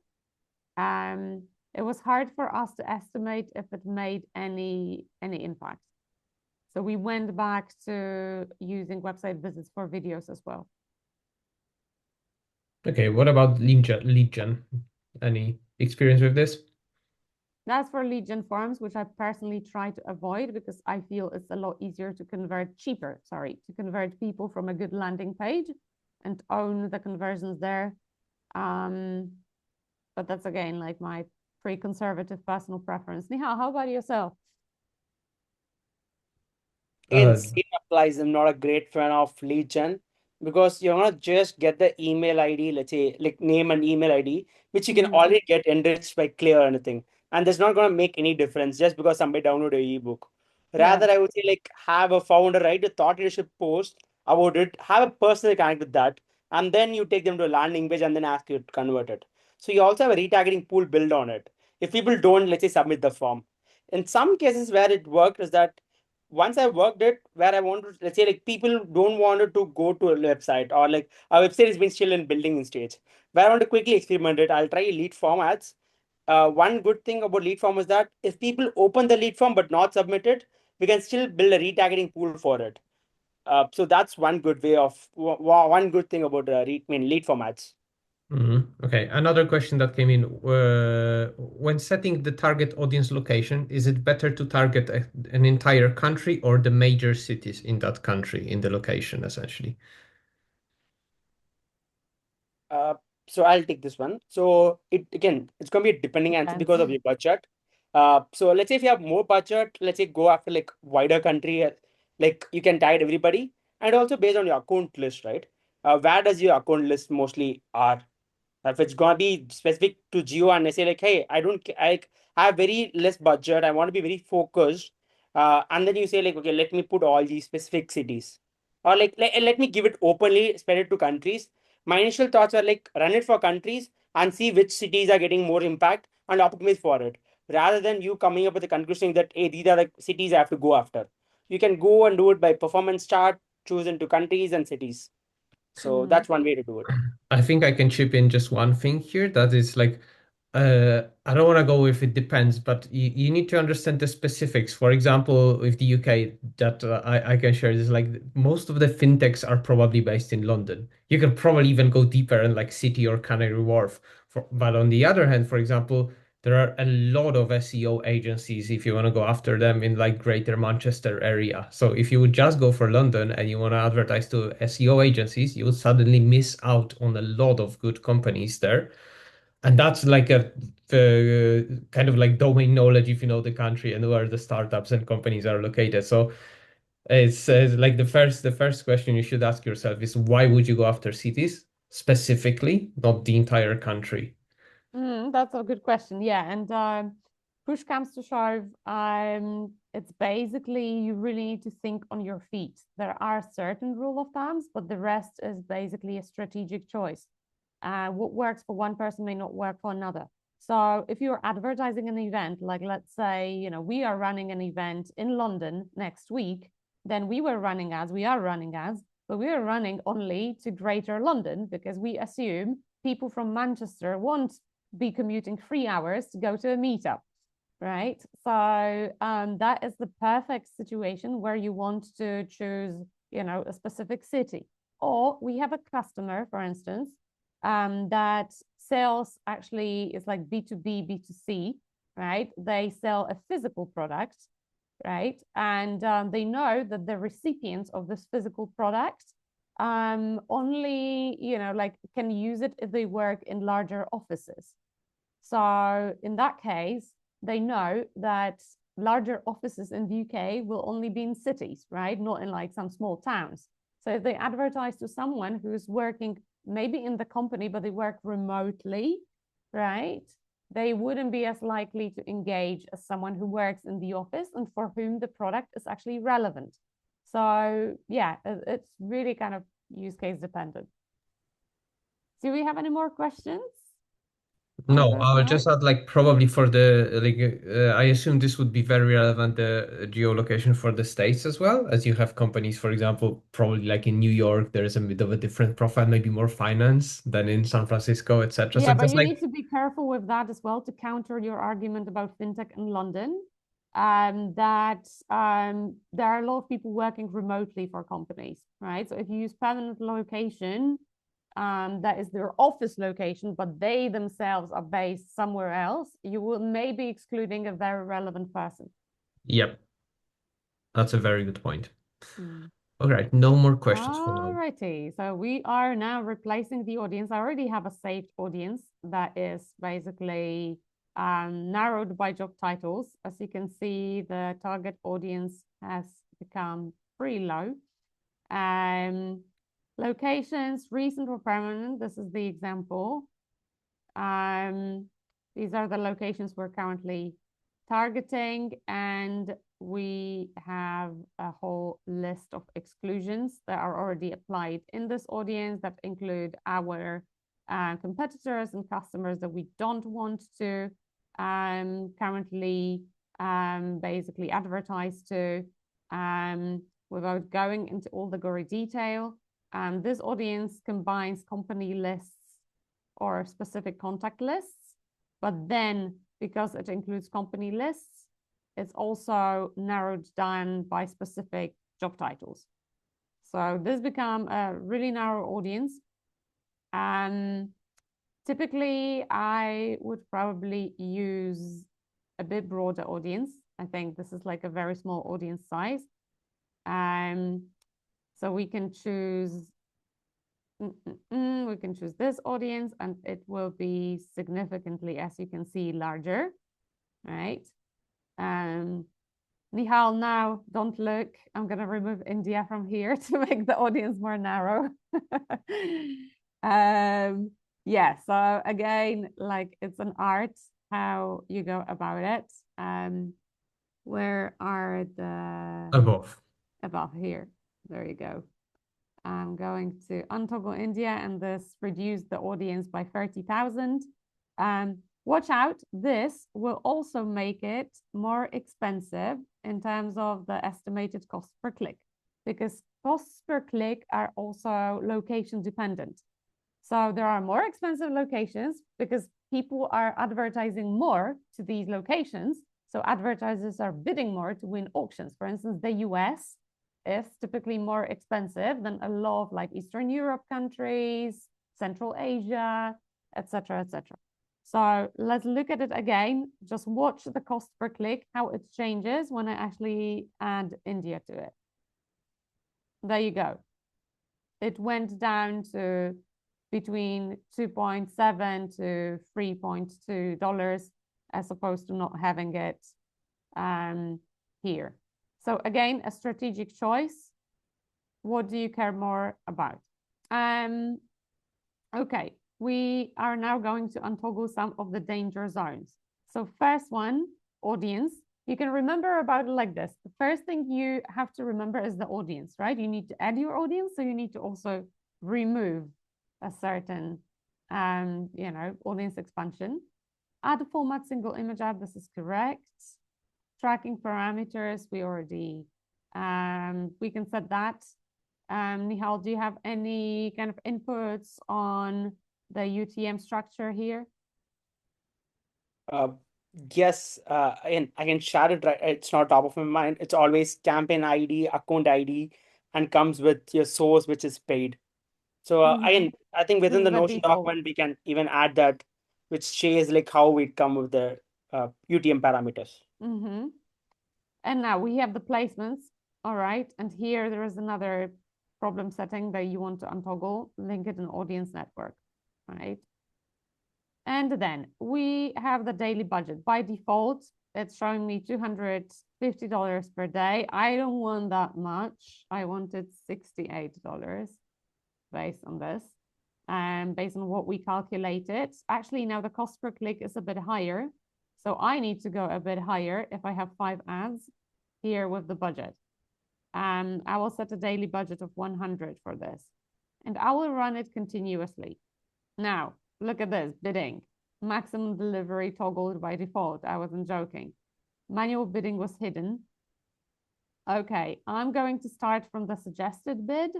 It was hard for us to estimate if it made any impact. So we went back to using website visits for videos as well. Okay, what about lead gen? Any experience with this? That's for lead gen forms, which I personally try to avoid because I feel it's a lot easier to convert to convert people from a good landing page and own the conversions there. But that's again like my pre-conservative personal preference. Nihal, how about yourself? again, Uh, same applies. I'm not a great fan of lead gen because you're not just get the email ID, let's say like name and email ID, which you can Mm-hmm. already get enriched by Clear or anything. And that's not going to make any difference just because somebody download a ebook. Yeah. Rather, I would say like have a founder write a thought leadership post about it, have a personal connect with that, and then you take them to a landing page and then ask you to convert it. So you also have a retargeting pool built on it. If people don't, let's say, submit the form. In some cases where it worked is that once I worked it where I want to, let's say like people don't want it to go to a website or like a website has been still in building stage. Where I want to quickly experiment it, I'll try lead form ads. One good thing about lead form is that if people open the lead form but not submit it, we can still build a retargeting pool for it. So that's one good way of one good thing about lead form ads. Okay, another question that came in. When setting the target audience location, is it better to target an entire country or the major cities in that country in the location, essentially? Uh, so I'll take this one. So it again, it's gonna be a depending answer Depends. because of your budget. So let's say if you have more budget, let's say go after like wider country, like you can target everybody, and also based on your account list, right? Where does your account list mostly are? If it's gonna be specific to geo and I say like, hey, I don't, I have very less budget. I want to be very focused. And then you say like, okay, let me put all these specific cities, or like let me give it openly, spread it to countries. My initial thoughts are like run it for countries and see which cities are getting more impact and optimize for it, rather than you coming up with the conclusion that hey, these are the cities I have to go after. You can go and do it by performance chart, choose into countries and cities. So Mm-hmm. that's one way to do it. I think I can chip in just one thing here. That is like, I don't want to go with it depends, but you need to understand the specifics. For example, with the UK, that I can share is like most of the fintechs are probably based in London. You can probably even go deeper in like City or Canary Wharf. But on the other hand, for example, there are a lot of SEO agencies if you want to go after them in like Greater Manchester area. So if you would just go for London and you want to advertise to SEO agencies, you will suddenly miss out on a lot of good companies there. And that's like a kind of like domain knowledge if you know the country and where the startups and companies are located. So it's like the first question you should ask yourself is why would you go after cities specifically, not the entire country? That's a good question. Yeah, and push comes to shove, it's basically you really need to think on your feet. There are certain rule of thumbs, but the rest is basically a strategic choice. What works for one person may not work for another. So if you're advertising an event, like let's say, you know, we are running an event in London next week, then we are running ads, but we are running only to Greater London because we assume people from Manchester won't be commuting 3 hours to go to a meetup, right? So that is the perfect situation where you want to choose, you know, a specific city. Or we have a customer, for instance, that sells actually is like B2B, B2C, right? They sell a physical product, right? And they know that the recipients of this physical product only, you know, like can use it if they work in larger offices. So in that case, they know that larger offices in the UK will only be in cities, right? Not in like some small towns. So if they advertise to someone who's working maybe in the company, but they work remotely, right? They wouldn't be as likely to engage as someone who works in the office and for whom the product is actually relevant. So yeah, it's really kind of use case dependent. Do we have any more questions? No, I will just add like probably for the I assume this would be very relevant the geolocation for the States as well, as you have companies, for example, probably like in New York, there is a bit of a different profile, maybe more finance than in San Francisco, etc. So Yeah, but just you like need to be careful with that as well to counter your argument about fintech in London. There are a lot of people working remotely for companies, right? So if you use permanent location, that is their office location, but they themselves are based somewhere else, you will maybe excluding a very relevant person. yep, that's a very good point. Mm. All right, no more questions for All now. righty. So we are now replacing the audience. I already have a saved audience that is basically narrowed by job titles. As you can see, the target audience has become pretty low. Locations, recent or permanent. This is the example. These are the locations we're currently targeting, and we have a whole list of exclusions that are already applied in this audience that include our competitors and customers that we don't want to currently basically advertise to without going into all the gory detail. This audience combines company lists or specific contact lists, but then because it includes company lists, it's also narrowed down by specific job titles. So this become a really narrow audience. Typically, I would probably use a bit broader audience. I think this is like a very small audience size. So we can choose we can choose this audience and it will be significantly, as you can see, larger, right? Nihal, now don't look. I'm going to remove India from here to make the audience more narrow. Yeah, so again, like it's an art how you go about it. Where are the above here? There you go. I'm going to untoggle India and this reduce the audience by 30,000. Watch out, this will also make it more expensive in terms of the estimated cost per click, because costs per click are also location dependent. So there are more expensive locations because people are advertising more to these locations. So advertisers are bidding more to win auctions. For instance, the US is typically more expensive than a lot of like Eastern Europe countries, Central Asia, etc., etc. So let's look at it again. Just watch the cost per click, how it changes when I actually add India to it. There you go. It went down to between 2.7 to $3.2 as opposed to not having it here. So again, a strategic choice. What do you care more about? Okay, we are now going to untoggle some of the danger zones. So first one audience, you can remember about it like this. The first thing you have to remember is the audience, right? You need to add your audience, so you need to also remove a certain, audience expansion. Add a format single image ad, this is correct. Tracking parameters, we already, we can set that. Nihal, do you have any kind of inputs on the UTM structure here? Yes, and I can share it. Right, it's not top of my mind. It's always campaign ID, account ID, and comes with your source, which is paid. So I think This within is the the Notion default. document we can even add that, which shares like how we come with the UTM parameters. And now we have the placements. All right. And here there is another problem setting that you want to untoggle, LinkedIn audience network, right? And then we have the daily budget. By default, it's showing me $250 per day. I don't want that much. I wanted $68 based on this. And based on what we calculated, actually now the cost per click is a bit higher. So I need to go a bit higher if I have 5 ads here with the budget. I will set a daily budget of 100 for this. And I will run it continuously. Now, look at this, bidding. Maximum delivery toggled by default. I wasn't joking. Manual bidding was hidden. Okay, I'm going to start from the suggested bid.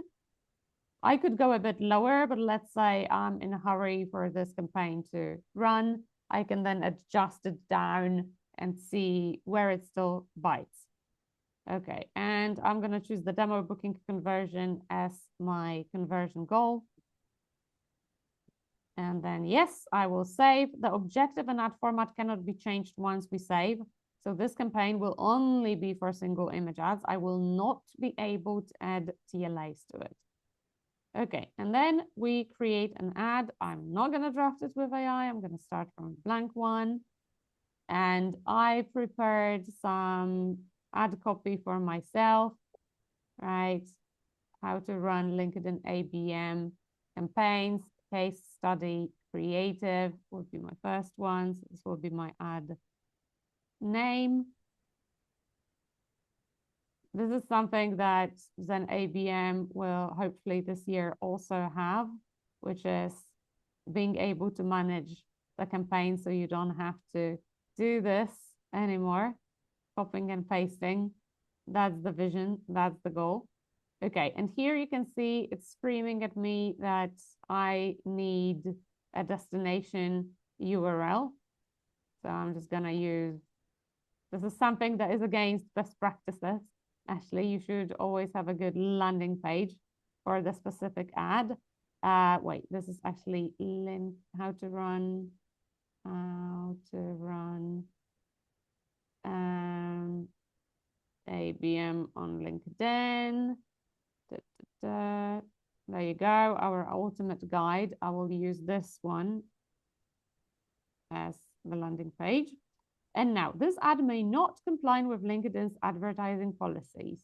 I could go a bit lower, but let's say I'm in a hurry for this campaign to run. I can then adjust it down and see where it still bites. Okay, and I'm going to choose the demo booking conversion as my conversion goal. And then, yes, I will save. The objective and ad format cannot be changed once we save. So this campaign will only be for single image ads. I will not be able to add TLAs to it. Okay, and then we create an ad. I'm not going to draft it with AI. I'm going to start from a blank one. And I prepared some ad copy for myself, right? How to run LinkedIn ABM campaigns, case study, creative would be my first one. So this will be my ad name. This is something that ZenABM will hopefully this year also have, which is being able to manage the campaign so you don't have to do this anymore, copying and pasting. That's the vision, that's the goal. Okay, and here you can see it's screaming at me that I need a destination URL. So I'm just gonna use, this is something that is against best practices. Actually, you should always have a good landing page for the specific ad. Wait, this is actually how to run ABM on LinkedIn. There you go, our ultimate guide. I will use this one as the landing page. And now this ad may not comply with LinkedIn's advertising policies.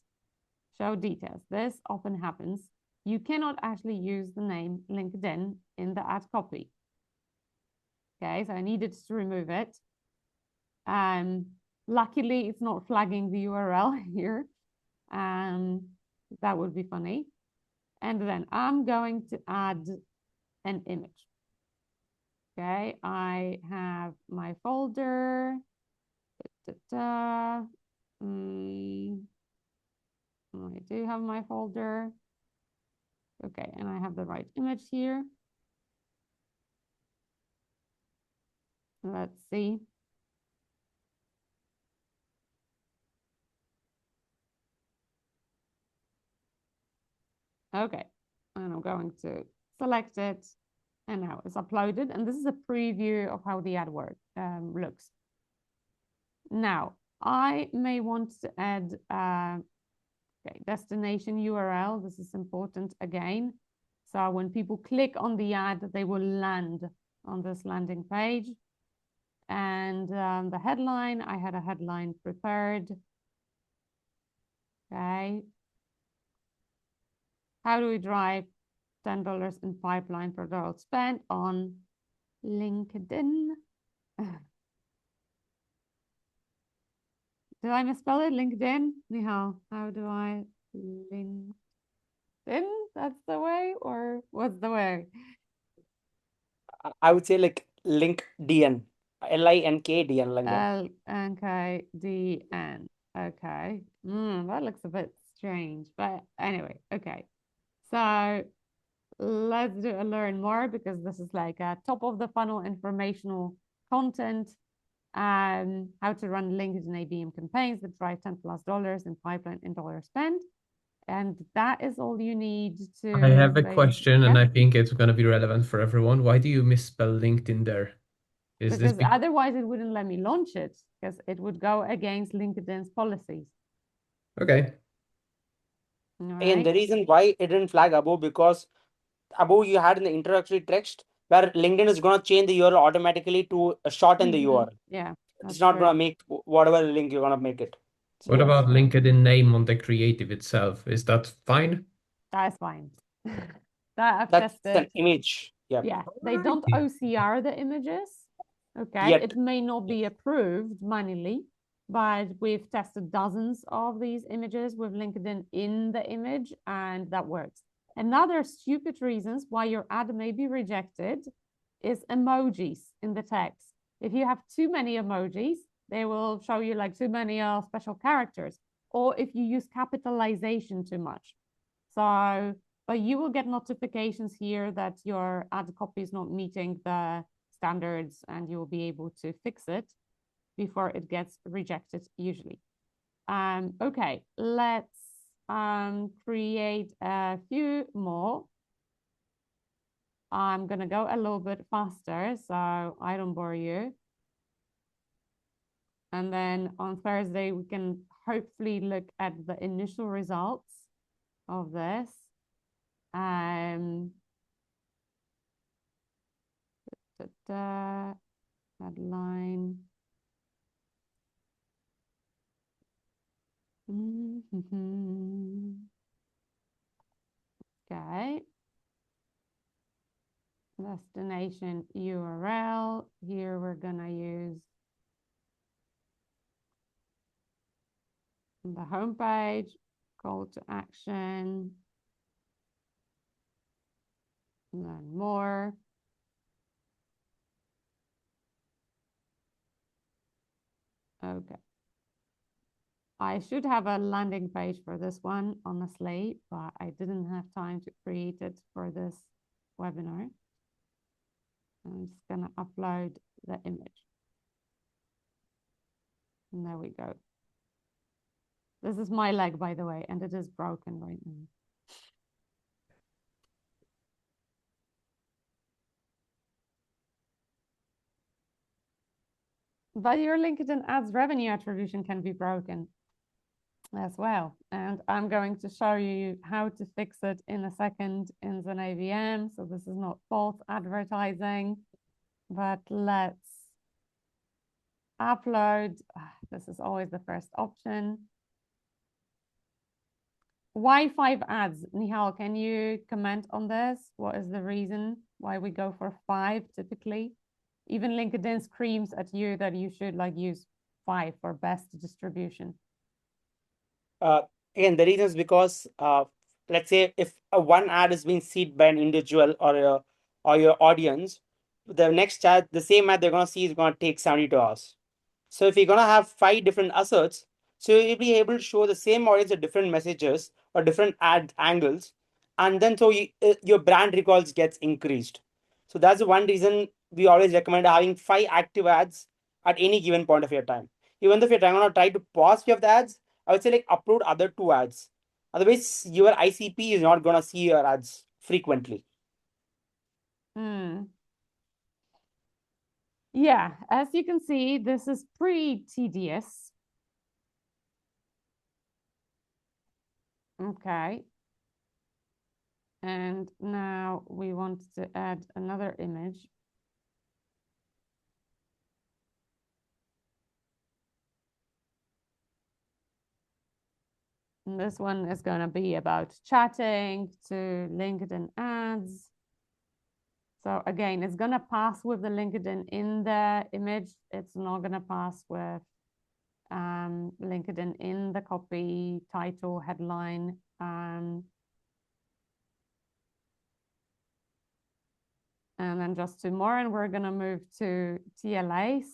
Show details. This often happens. You cannot actually use the name LinkedIn in the ad copy. Okay, so I needed to remove it. Luckily, it's not flagging the URL here. That would be funny. And then I'm going to add an image. Okay, I have my folder. I do have my folder. Okay, and I have the right image here. Let's see. Okay, and I'm going to select it, and now it's uploaded. And this is a preview of how the ad looks. Now, I may want to add destination URL. This is important again. So when people click on the ad, they will land on this landing page. And the headline, I had a headline prepared. Okay. How do we drive $10 in pipeline per dollar spent on LinkedIn? Did I misspell it? LinkedIn? Nihal, how do I LinkedIn? That's the way, or what's the way? I would say like LinkedIn, LINKDN, LinkedIn. LNKDN. Okay. That looks a bit strange, but anyway, okay. So let's do a learn more because this is like a top of the funnel informational content. How to run LinkedIn ABM campaigns that drive $10+ in pipeline in dollar spend. And that is all you need I to have a question, yeah, and I think it's going to be relevant for everyone. Why do you misspell LinkedIn there? Is this because otherwise it wouldn't let me launch it because it would go against LinkedIn's policies. okay? All And right. the reason why it didn't flag above, because above you had in the introductory text where LinkedIn is going to change the URL automatically to shorten the URL. Yeah, It's that's not going true. to make whatever link you're going to make it. So What yeah, about LinkedIn name on the creative itself? Is that fine? That is fine. That I've that's an tested. image. Yeah. Yeah, they don't Yeah. OCR the images. Okay, Yet. it may not be approved manually, but we've tested dozens of these images with LinkedIn in the image, and that works. Another stupid reasons why your ad may be rejected is emojis in the text. If you have too many emojis, they will show you like too many special characters, or if you use capitalization too much. So, but you will get notifications here that your ad copy is not meeting the standards, and you will be able to fix it before it gets rejected usually. Okay, let's create a few more. I'm gonna go a little bit faster so I don't bore you. And then on Thursday, we can hopefully look at the initial results of this. Headline. Okay. Destination URL. Here we're gonna use the homepage, call to action, learn more. Okay. I should have a landing page for this one, honestly, but I didn't have time to create it for this webinar. I'm just gonna upload the image. And there we go. This is my leg, by the way, and it is broken right now. But your LinkedIn ads revenue attribution can be broken as well. And I'm going to show you how to fix it in a second in ZenABM. So this is not false advertising, but let's upload. This is always the first option. Why 5 ads? Nihal, can you comment on this? What is the reason why we go for 5 typically? Even LinkedIn screams at you that you should like use 5 for best distribution. Again, the reason is because let's say if one ad is being seen by an individual or your audience, the next ad, the same ad they're gonna see is gonna take 72 hours. So if you're gonna have 5 different asserts, so you'll be able to show the same audience at different messages or different ad angles, and then so your brand recalls gets increased. So that's the one reason we always recommend having 5 active ads at any given point of your time. Even if you're trying to pause few of the ads, I would say like upload other 2 ads. Otherwise, your ICP is not gonna see your ads frequently. Yeah, as you can see, this is pretty tedious. Okay. And now we want to add another image. And this one is going to be about chatting to LinkedIn ads. So again, it's going to pass with the LinkedIn in the image. It's not going to pass with LinkedIn in the copy, title, headline. And then just two more, and we're gonna move to TLAs.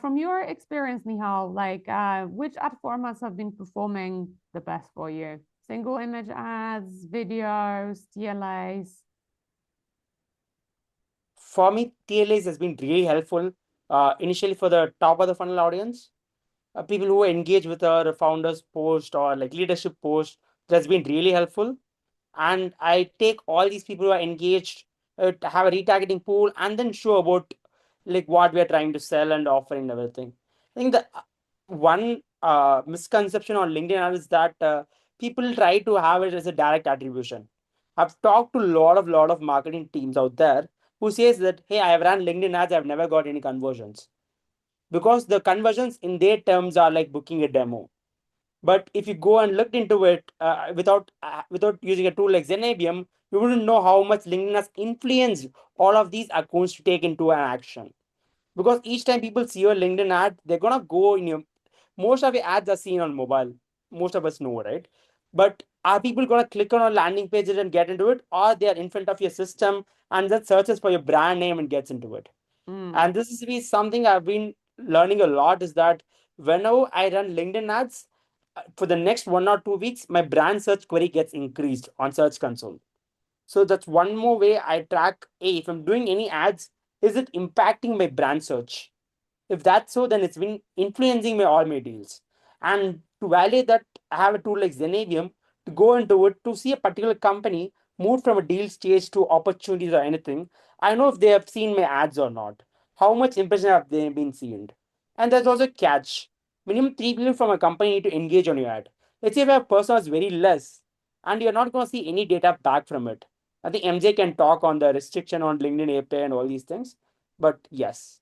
From your experience, Nihal, like which ad formats have been performing the best for you? Single image ads, videos, TLAs? For me, TLAs has been really helpful. Initially for the top of the funnel audience, people who engage with our founders post or like leadership post, that's been really helpful. And I take all these people who are engaged, to have a retargeting pool, and then show about like what we are trying to sell and offer and everything. I think the one misconception on LinkedIn ads is that people try to have it as a direct attribution. I've talked to a lot of marketing teams out there who says that, hey, I have ran LinkedIn ads, I've never got any conversions, because the conversions in their terms are like booking a demo. But if you go and look into it without using a tool like ZenABM, you wouldn't know how much LinkedIn has influenced all of these accounts to take into an action. Because each time people see your LinkedIn ad, they're gonna go in your, most of your ads are seen on mobile. Most of us know, right? But are people gonna click on a landing pages and get into it, or they are in front of your system and then searches for your brand name and gets into it? And this is be something I've been learning a lot, is that whenever I run LinkedIn ads, for the next 1 or 2 weeks, my brand search query gets increased on Search Console. So that's one more way I track, hey, if I'm doing any ads, is it impacting my brand search? If that's so, then it's been influencing my all my deals. And to validate that, I have a tool like ZenABM to go into it to see a particular company move from a deal stage to opportunities or anything. I know if they have seen my ads or not. How much impression have they been seen? And there's also a catch. Minimum 3 people from a company need to engage on your ad. Let's say if a person is very less and you're not going to see any data back from it. I think MJ can talk on the restriction on LinkedIn API and all these things. But yes.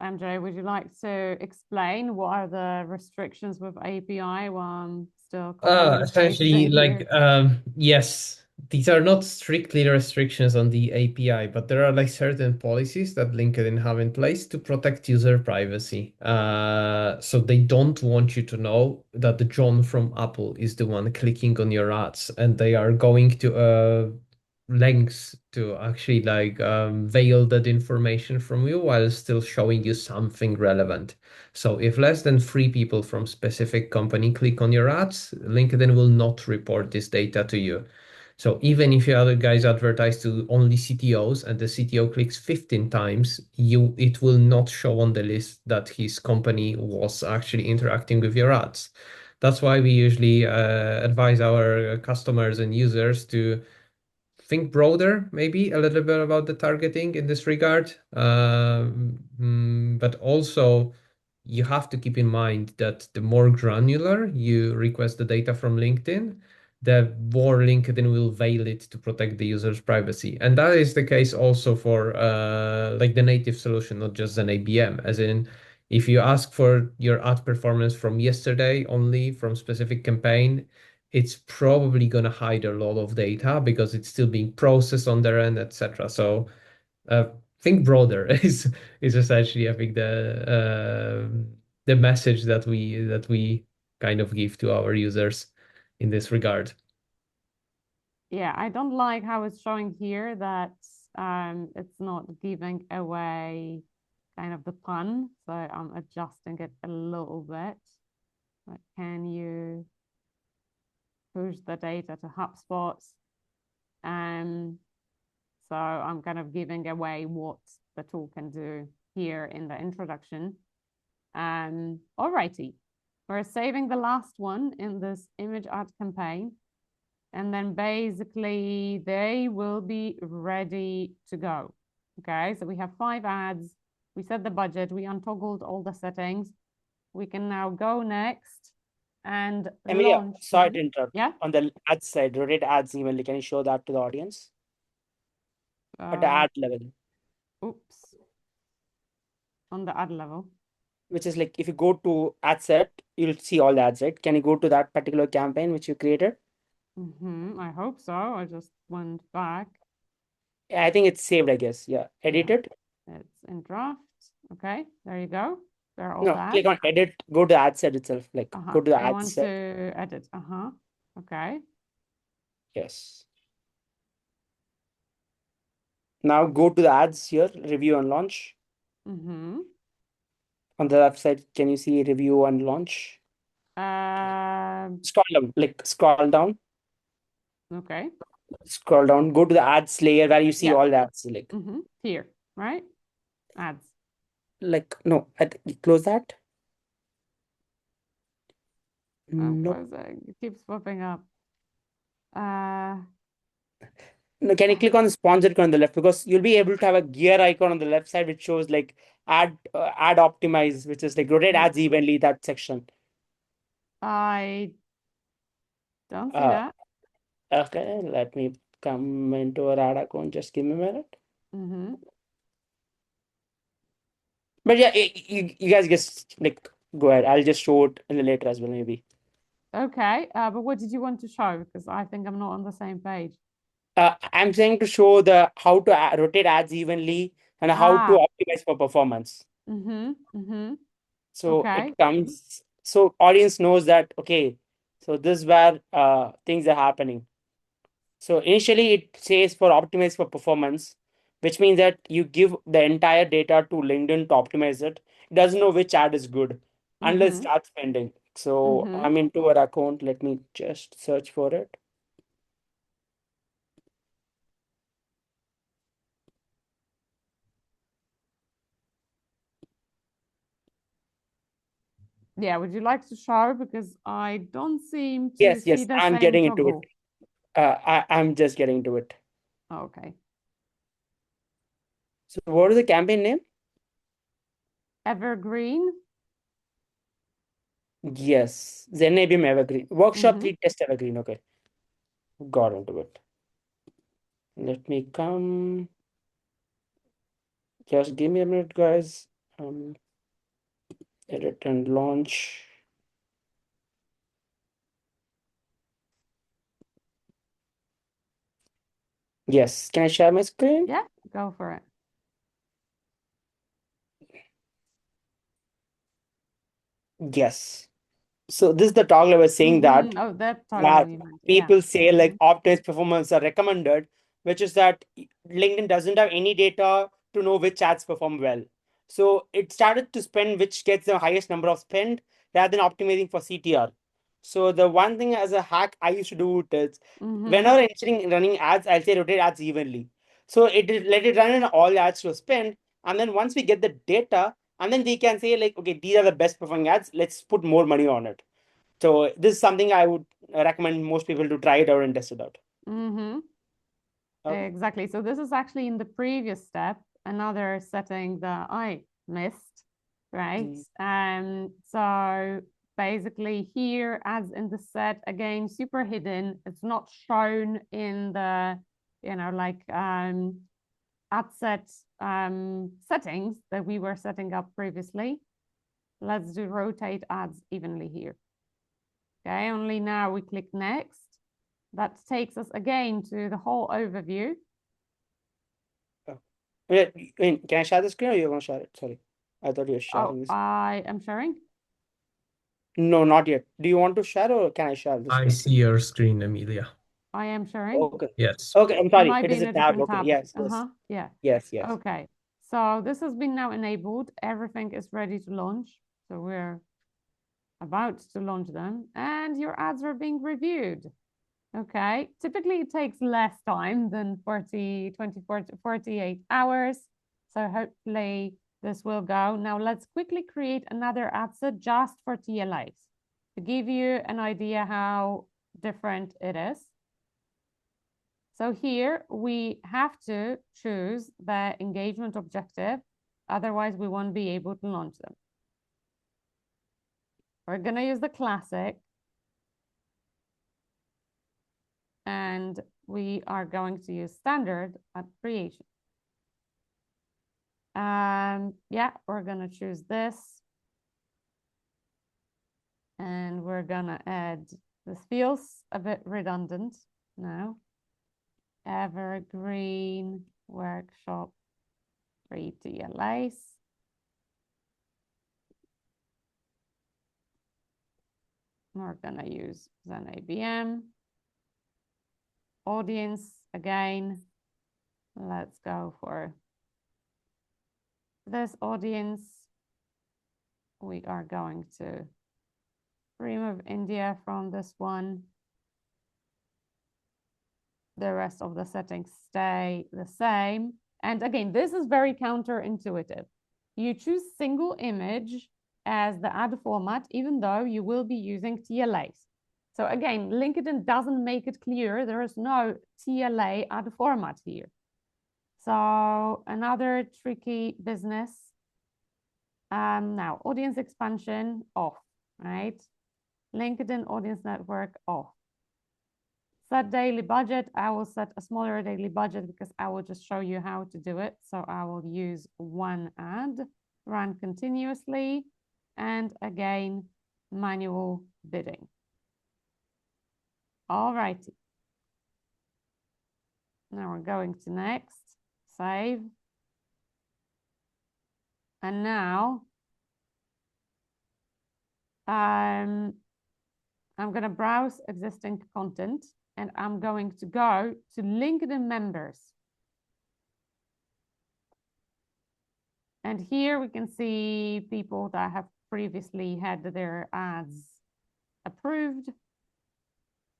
MJ, would you like to explain what are the restrictions with API while I'm still copying and Essentially, pasting like, here? yes, these are not strictly restrictions on the API, but there are like certain policies that LinkedIn have in place to protect user privacy. So they don't want you to know that the John from Apple is the one clicking on your ads, and they are going to lengths to actually like veil that information from you while still showing you something relevant. So if less than 3 people from specific company click on your ads, LinkedIn will not report this data to you. So even if your other guys advertise to only CTOs and the CTO clicks 15 times, it will not show on the list that his company was actually interacting with your ads. That's why we usually advise our customers and users to think broader, maybe a little bit about the targeting in this regard. But also, you have to keep in mind that the more granular you request the data from LinkedIn, the more LinkedIn will veil it to protect the user's privacy. And that is the case also for like the native solution, not just an ABM. As in, if you ask for your ad performance from yesterday only from specific campaign, it's probably going to hide a lot of data because it's still being processed on their end, etc. So uh, think broader is essentially, I think, the message that we kind of give to our users in this regard. Yeah, I don't like how it's showing here that it's not giving away kind of the pun. So I'm adjusting it a little bit. But can you push the data to HubSpot? So I'm kind of giving away what the tool can do here in the introduction. Alrighty, we're saving the last one in this image ad campaign. And then basically they will be ready to go. Okay, so we have 5 ads. We set the budget, we untoggled all the settings. We can now go next and Emilia, launch sorry them. to interrupt. Yeah. On the ad side, rotate ads evenly. Can you show that to the audience? At the ad level, Oops. On the ad level. which is like if you go to ad set, you'll see all the ads, right? Can you go to that particular campaign which you created? I hope so. I just went back. I think it's saved, I guess. Yeah. Edit Yeah. it. It's in draft. Okay, there you go. There are all No, the click ads. on edit, go to the ad set itself. Like go to the You ad want set. to edit. Okay. Yes. Now go to the ads here, review and launch. Mm-hmm. On the left side, can you see review and launch? Scroll down, like scroll down, Okay. scroll down, go to the ads layer where you see Yeah. all the ads. Here, right? Ads. No, close that. I'm No, closing. It keeps popping up. Uh, no. Can you click on the sponsor icon on the left, because you'll be able to have a gear icon on the left side which shows like ad optimize, which is like rotate ads evenly, that section. I don't see Uh, that. okay, let me come into our ad account. Just give me a minute. Mm-hmm. But yeah, you guys just like go ahead. I'll just show it in the later as well, maybe. Okay. But what did you want to show? Because I think I'm not on the same page. I'm saying to show the how to rotate ads evenly and how to optimize for performance. So Okay. it comes, so audience knows that, okay, so this is where things are happening. So initially it says for optimize for performance, which means that you give the entire data to LinkedIn to optimize it. It doesn't know which ad is good unless it starts spending. So I'm into our account. Let me just search for it. Yeah, would you like to show? Because I don't seem to Yes, see yes, the I'm same getting into it. toggle. I'm just getting into it. Okay. So what is the campaign name? Evergreen. Yes, ZenABM Evergreen. Workshop 3 Test Evergreen. Okay, got into it. Let me come. Just give me a minute, guys. Edit and launch. Yes, can I share my screen? Yeah, go for it. Yes. So this is the toggle I was saying that Oh, that toggle where you meant. Yeah. people say like optimized performance are recommended, which is that LinkedIn doesn't have any data to know which ads perform well. So it started to spend which gets the highest number of spend rather than optimizing for CTR. So the one thing as a hack I used to do it is whenever I'm running ads, I'll say rotate ads evenly. So let it run in all ads to spend, and then once we get the data, and then we can say like, okay, these are the best performing ads. Let's put more money on it. So this is something I would recommend most people to try it out and test it out. Okay. Exactly. So this is actually in the previous step, another setting that I missed, right? So basically here, as in the set, again, super hidden. It's not shown in the, ad set settings that we were setting up previously. Let's do rotate ads evenly here. Okay, only now we click next. That takes us again to the whole overview. Wait, can I share the screen or you want to share it? Sorry, I thought you were sharing this. I am sharing. No, not yet. Do you want to share or can I share the I screen? see your screen, Amelia. I am sharing. Okay. Yes. Okay, I'm It sorry. might It be is in a a tab. different Okay. tab. Yes. Yes. Yeah. Yes. Yes. Okay. So this has been now enabled. Everything is ready to launch. So we're about to launch them, and your ads are being reviewed. Okay. Typically, it takes less time than 24 to 48 hours. So hopefully this will go. Now let's quickly create another ad set just for TLAs to give you an idea how different it is. So here we have to choose the engagement objective. Otherwise, we won't be able to launch them. We're going to use the classic. And we are going to use standard at creation. Yeah, we're going to choose this. And we're going to add, this feels a bit redundant now. Evergreen workshop free TLAs. We're gonna use ZenABM. Audience again. Let's go for this audience. We are going to remove India from this one. The rest of the settings stay the same. And again, this is very counterintuitive. You choose single image as the ad format, even though you will be using TLAs. So again, LinkedIn doesn't make it clear there is no TLA ad format here. So another tricky business. Now, audience expansion off, right? LinkedIn audience network off. Set daily budget. I will set a smaller daily budget because I will just show you how to do it. So I will use one ad, run continuously, and again, manual bidding. All righty. Now we're going to next, save. And now I'm going to browse existing content and I'm going to go to LinkedIn members. And here we can see people that have previously had their ads approved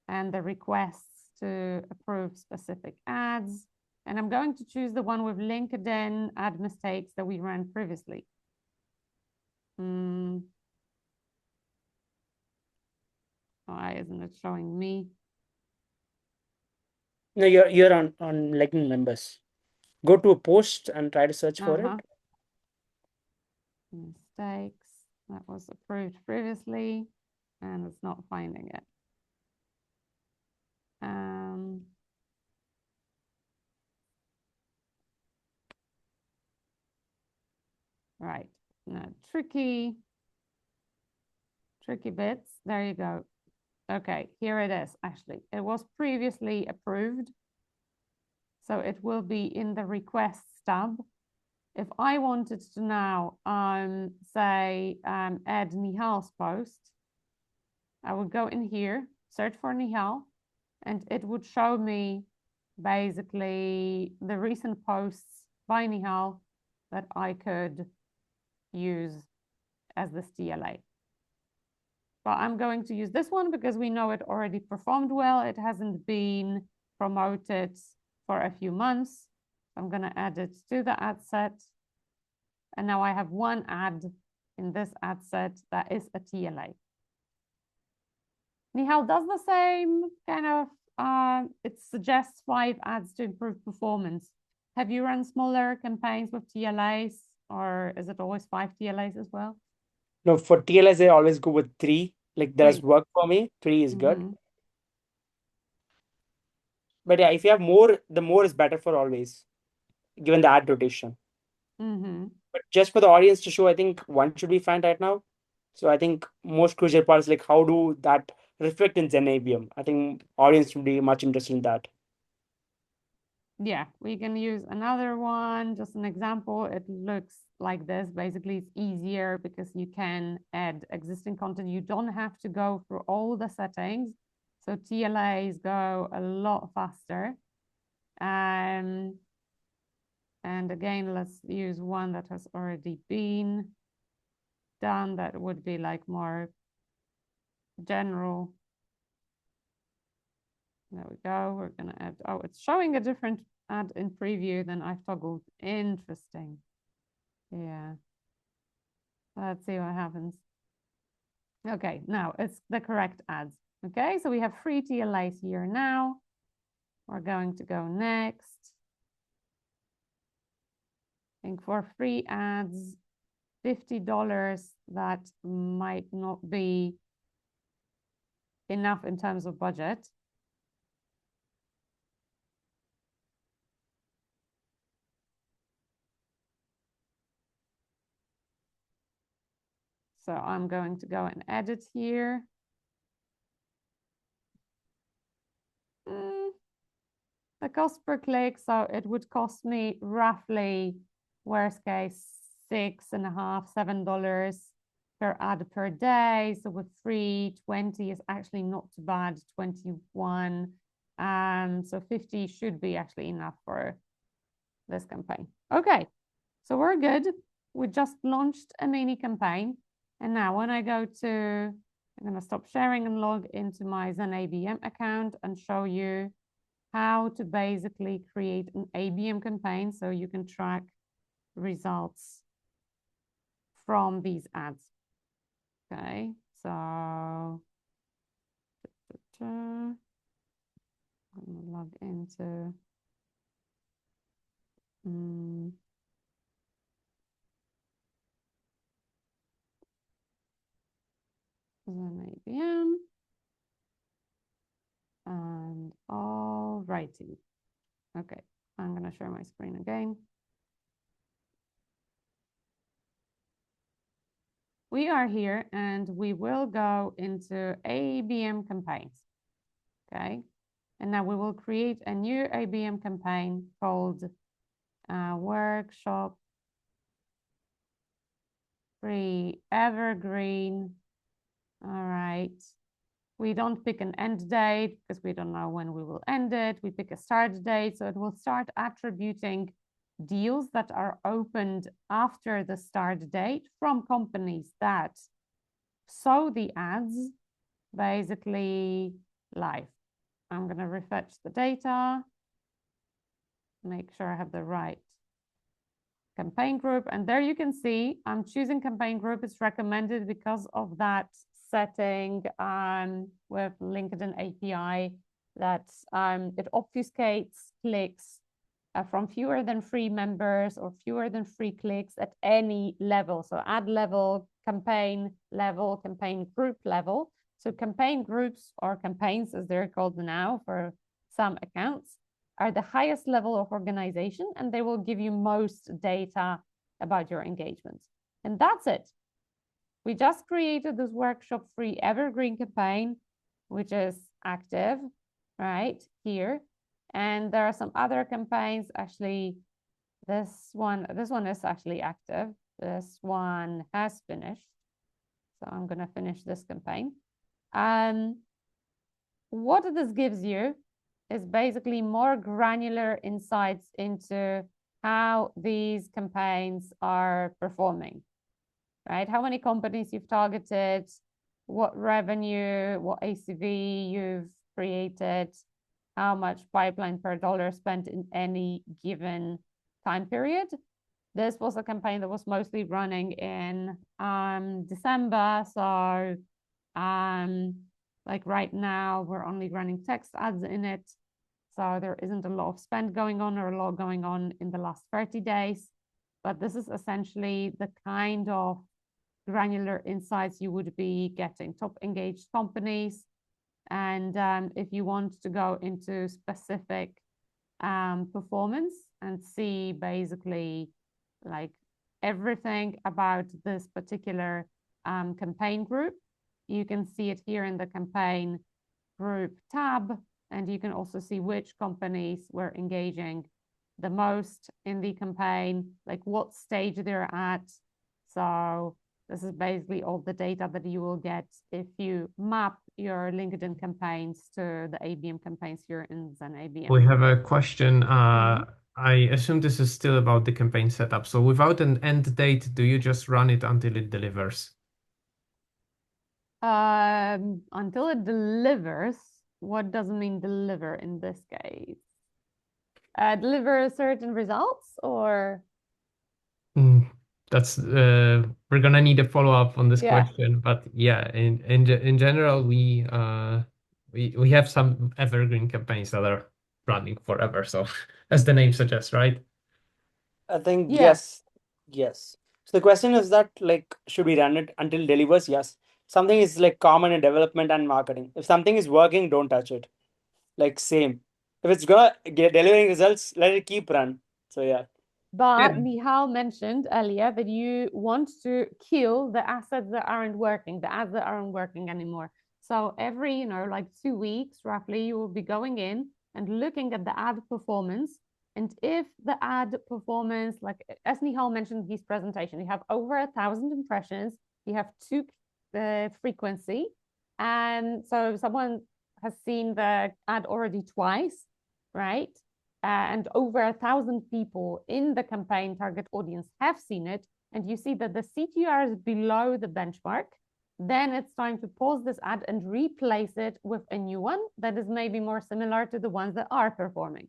and the requests to approve specific ads. And I'm going to choose the one with LinkedIn ad mistakes that we ran previously. Why isn't it showing me? No, you're on LinkedIn members. Go to a post and try to search for it. Mistakes. That was approved previously, and it's not finding it. Right. Now, tricky bits. There you go. Okay, here it is. Actually, it was previously approved. So it will be in the requests tab. If I wanted to now say add Nihal's post, I would go in here, search for Nihal, and it would show me basically the recent posts by Nihal that I could use as this TLA. But I'm going to use this one because we know it already performed well. It hasn't been promoted for a few months. I'm going to add it to the ad set. And now I have one ad in this ad set that is a TLA. Nihal does the same kind of, it suggests 5 ads to improve performance. Have you run smaller campaigns with TLAs, or is it always 5 TLAs as well? No, for TLAs, I always go with 3. Like, that has worked for me. 3 is good. But yeah, if you have more, the more is better for always, given the ad rotation. But just for the audience to show, I think 1 should be fine right now. So I think most crucial part is like, how do that reflect in ZenABM? I think audience would be much interested in that. Yeah, we can use another one, just an example. It looks like this. Basically, it's easier because you can add existing content. You don't have to go through all the settings. So TLAs go a lot faster. And again, let's use one that has already been done. That would be like more general. There we go. We're going to add, oh, it's showing a different ad in preview than I've toggled. Interesting. Yeah. Let's see what happens. Okay, now it's the correct ads. Okay, so we have 3 TLAs here now. We're going to go next. I think for free ads, $50, that might not be enough in terms of budget. So I'm going to go and edit here. the cost per click. So it would cost me roughly, worst case, $6.50, $7 per ad per day. So with free, 20 is actually not too bad, 21. So 50 should be actually enough for this campaign. Okay, so we're good. We just launched a mini campaign. And now when I go to, I'm gonna stop sharing and log into my ZenABM account and show you how to basically create an ABM campaign so you can track results from these ads. Okay, so I'm gonna log into ZenABM. And all righty. Okay, I'm gonna share my screen again. We are here and we will go into ABM campaigns. Okay, and now we will create a new ABM campaign called Workshop Free Evergreen. All right. We don't pick an end date because we don't know when we will end it. We pick a start date. So it will start attributing deals that are opened after the start date from companies that saw the ads basically live. I'm going to refetch the data, make sure I have the right campaign group. And there you can see I'm choosing campaign group. It's recommended because of that setting with LinkedIn API that it obfuscates clicks from fewer than 3 members or fewer than 3 clicks at any level. So ad level, campaign group level. So campaign groups or campaigns, as they're called now for some accounts, are the highest level of organization, and they will give you most data about your engagement. And that's it. We just created this workshop free evergreen campaign, which is active right here. And there are some other campaigns. Actually, this one is actually active. This one has finished. So I'm going to finish this campaign. What this gives you is basically more granular insights into how these campaigns are performing, right? How many companies you've targeted, what revenue, what ACV you've created, how much pipeline per dollar spent in any given time period. This was a campaign that was mostly running in December. So like right now, we're only running text ads in it. So there isn't a lot of spend going on or a lot going on in the last 30 days. But this is essentially the kind of granular insights you would be getting. Top engaged companies. And if you want to go into specific performance and see basically like everything about this particular campaign group, you can see it here in the campaign group tab. And you can also see which companies were engaging the most in the campaign, like what stage they're at. So this is basically all the data that you will get if you map your LinkedIn campaigns to the ABM campaigns here in ZenABM. We have a question. I assume this is still about the campaign setup. So without an end date, do you just run it until it delivers? Until it delivers. What does it mean deliver in this case? Deliver certain results or? That's we're gonna need a follow-up on this question, but yeah, in general, we have some evergreen campaigns that are running forever. So as the name suggests, right? I think yes. So the question is that like, should we run it until it delivers? Yes. Something is like common in development and marketing. If something is working, don't touch it. Like same. If it's gonna get delivering results, let it keep run. So yeah. But Michal mentioned earlier that you want to kill the assets that aren't working, the ads that aren't working anymore. So every, like 2 weeks, roughly, you will be going in and looking at the ad performance. And if the ad performance, like as Nihal mentioned in his presentation, you have over 1,000 impressions, you have two frequency. And so someone has seen the ad already twice, right? And over 1,000 people in the campaign target audience have seen it, and you see that the CTR is below the benchmark, then it's time to pause this ad and replace it with a new one that is maybe more similar to the ones that are performing.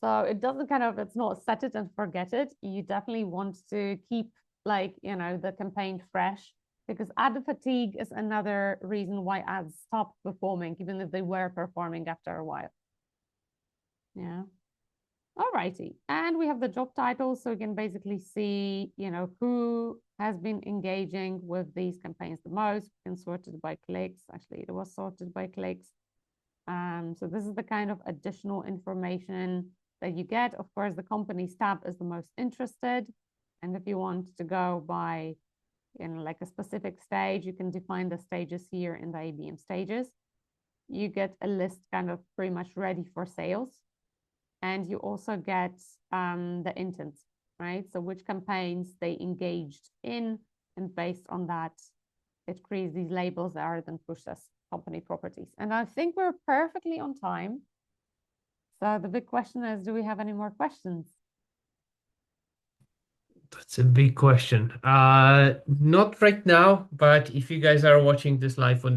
So it doesn't it's not set it and forget it. You definitely want to keep the campaign fresh, because ad fatigue is another reason why ads stop performing, even if they were performing after a while. Yeah. All righty. And we have the job titles, so you can basically see, who has been engaging with these campaigns the most. You can sort it by clicks. Actually, it was sorted by clicks. So this is the kind of additional information that you get. Of course, the company's tab is the most interested. And if you want to go by, like a specific stage, you can define the stages here in the ABM stages. You get a list kind of pretty much ready for sales. And you also get the intent, right? So which campaigns they engaged in, and based on that, it creates these labels that are then pushed as company properties. And I think we're perfectly on time. So the big question is, do we have any more questions? That's a big question. Not right now, but if you guys are watching this live on,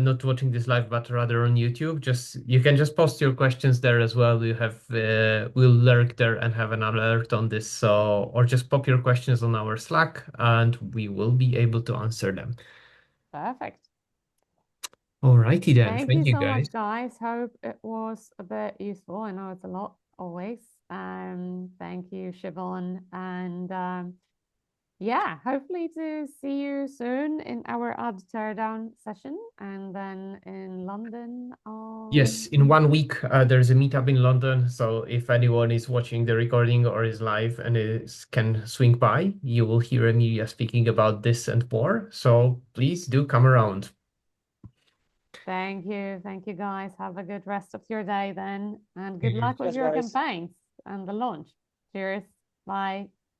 not watching this live, but rather on YouTube, you can just post your questions there as well. We'll lurk there and have an alert on this. So, or just pop your questions on our Slack and we will be able to answer them. Perfect. Alrighty then. Thank Thank you you so much, guys. guys. Hope it was a bit useful. I know it's a lot always. Thank you, Siobhan. And yeah, hopefully to see you soon in our ad teardown session, and then in London Yes, on... in 1 week, there's a meetup in London. So if anyone is watching the recording or is live and can swing by, you will hear Emilia speaking about this and more. So please do come around. Thank you. Thank you, guys. Have a good rest of your day then, and good Mhm. luck with Cheers, your guys. campaigns and the launch. Cheers. Bye.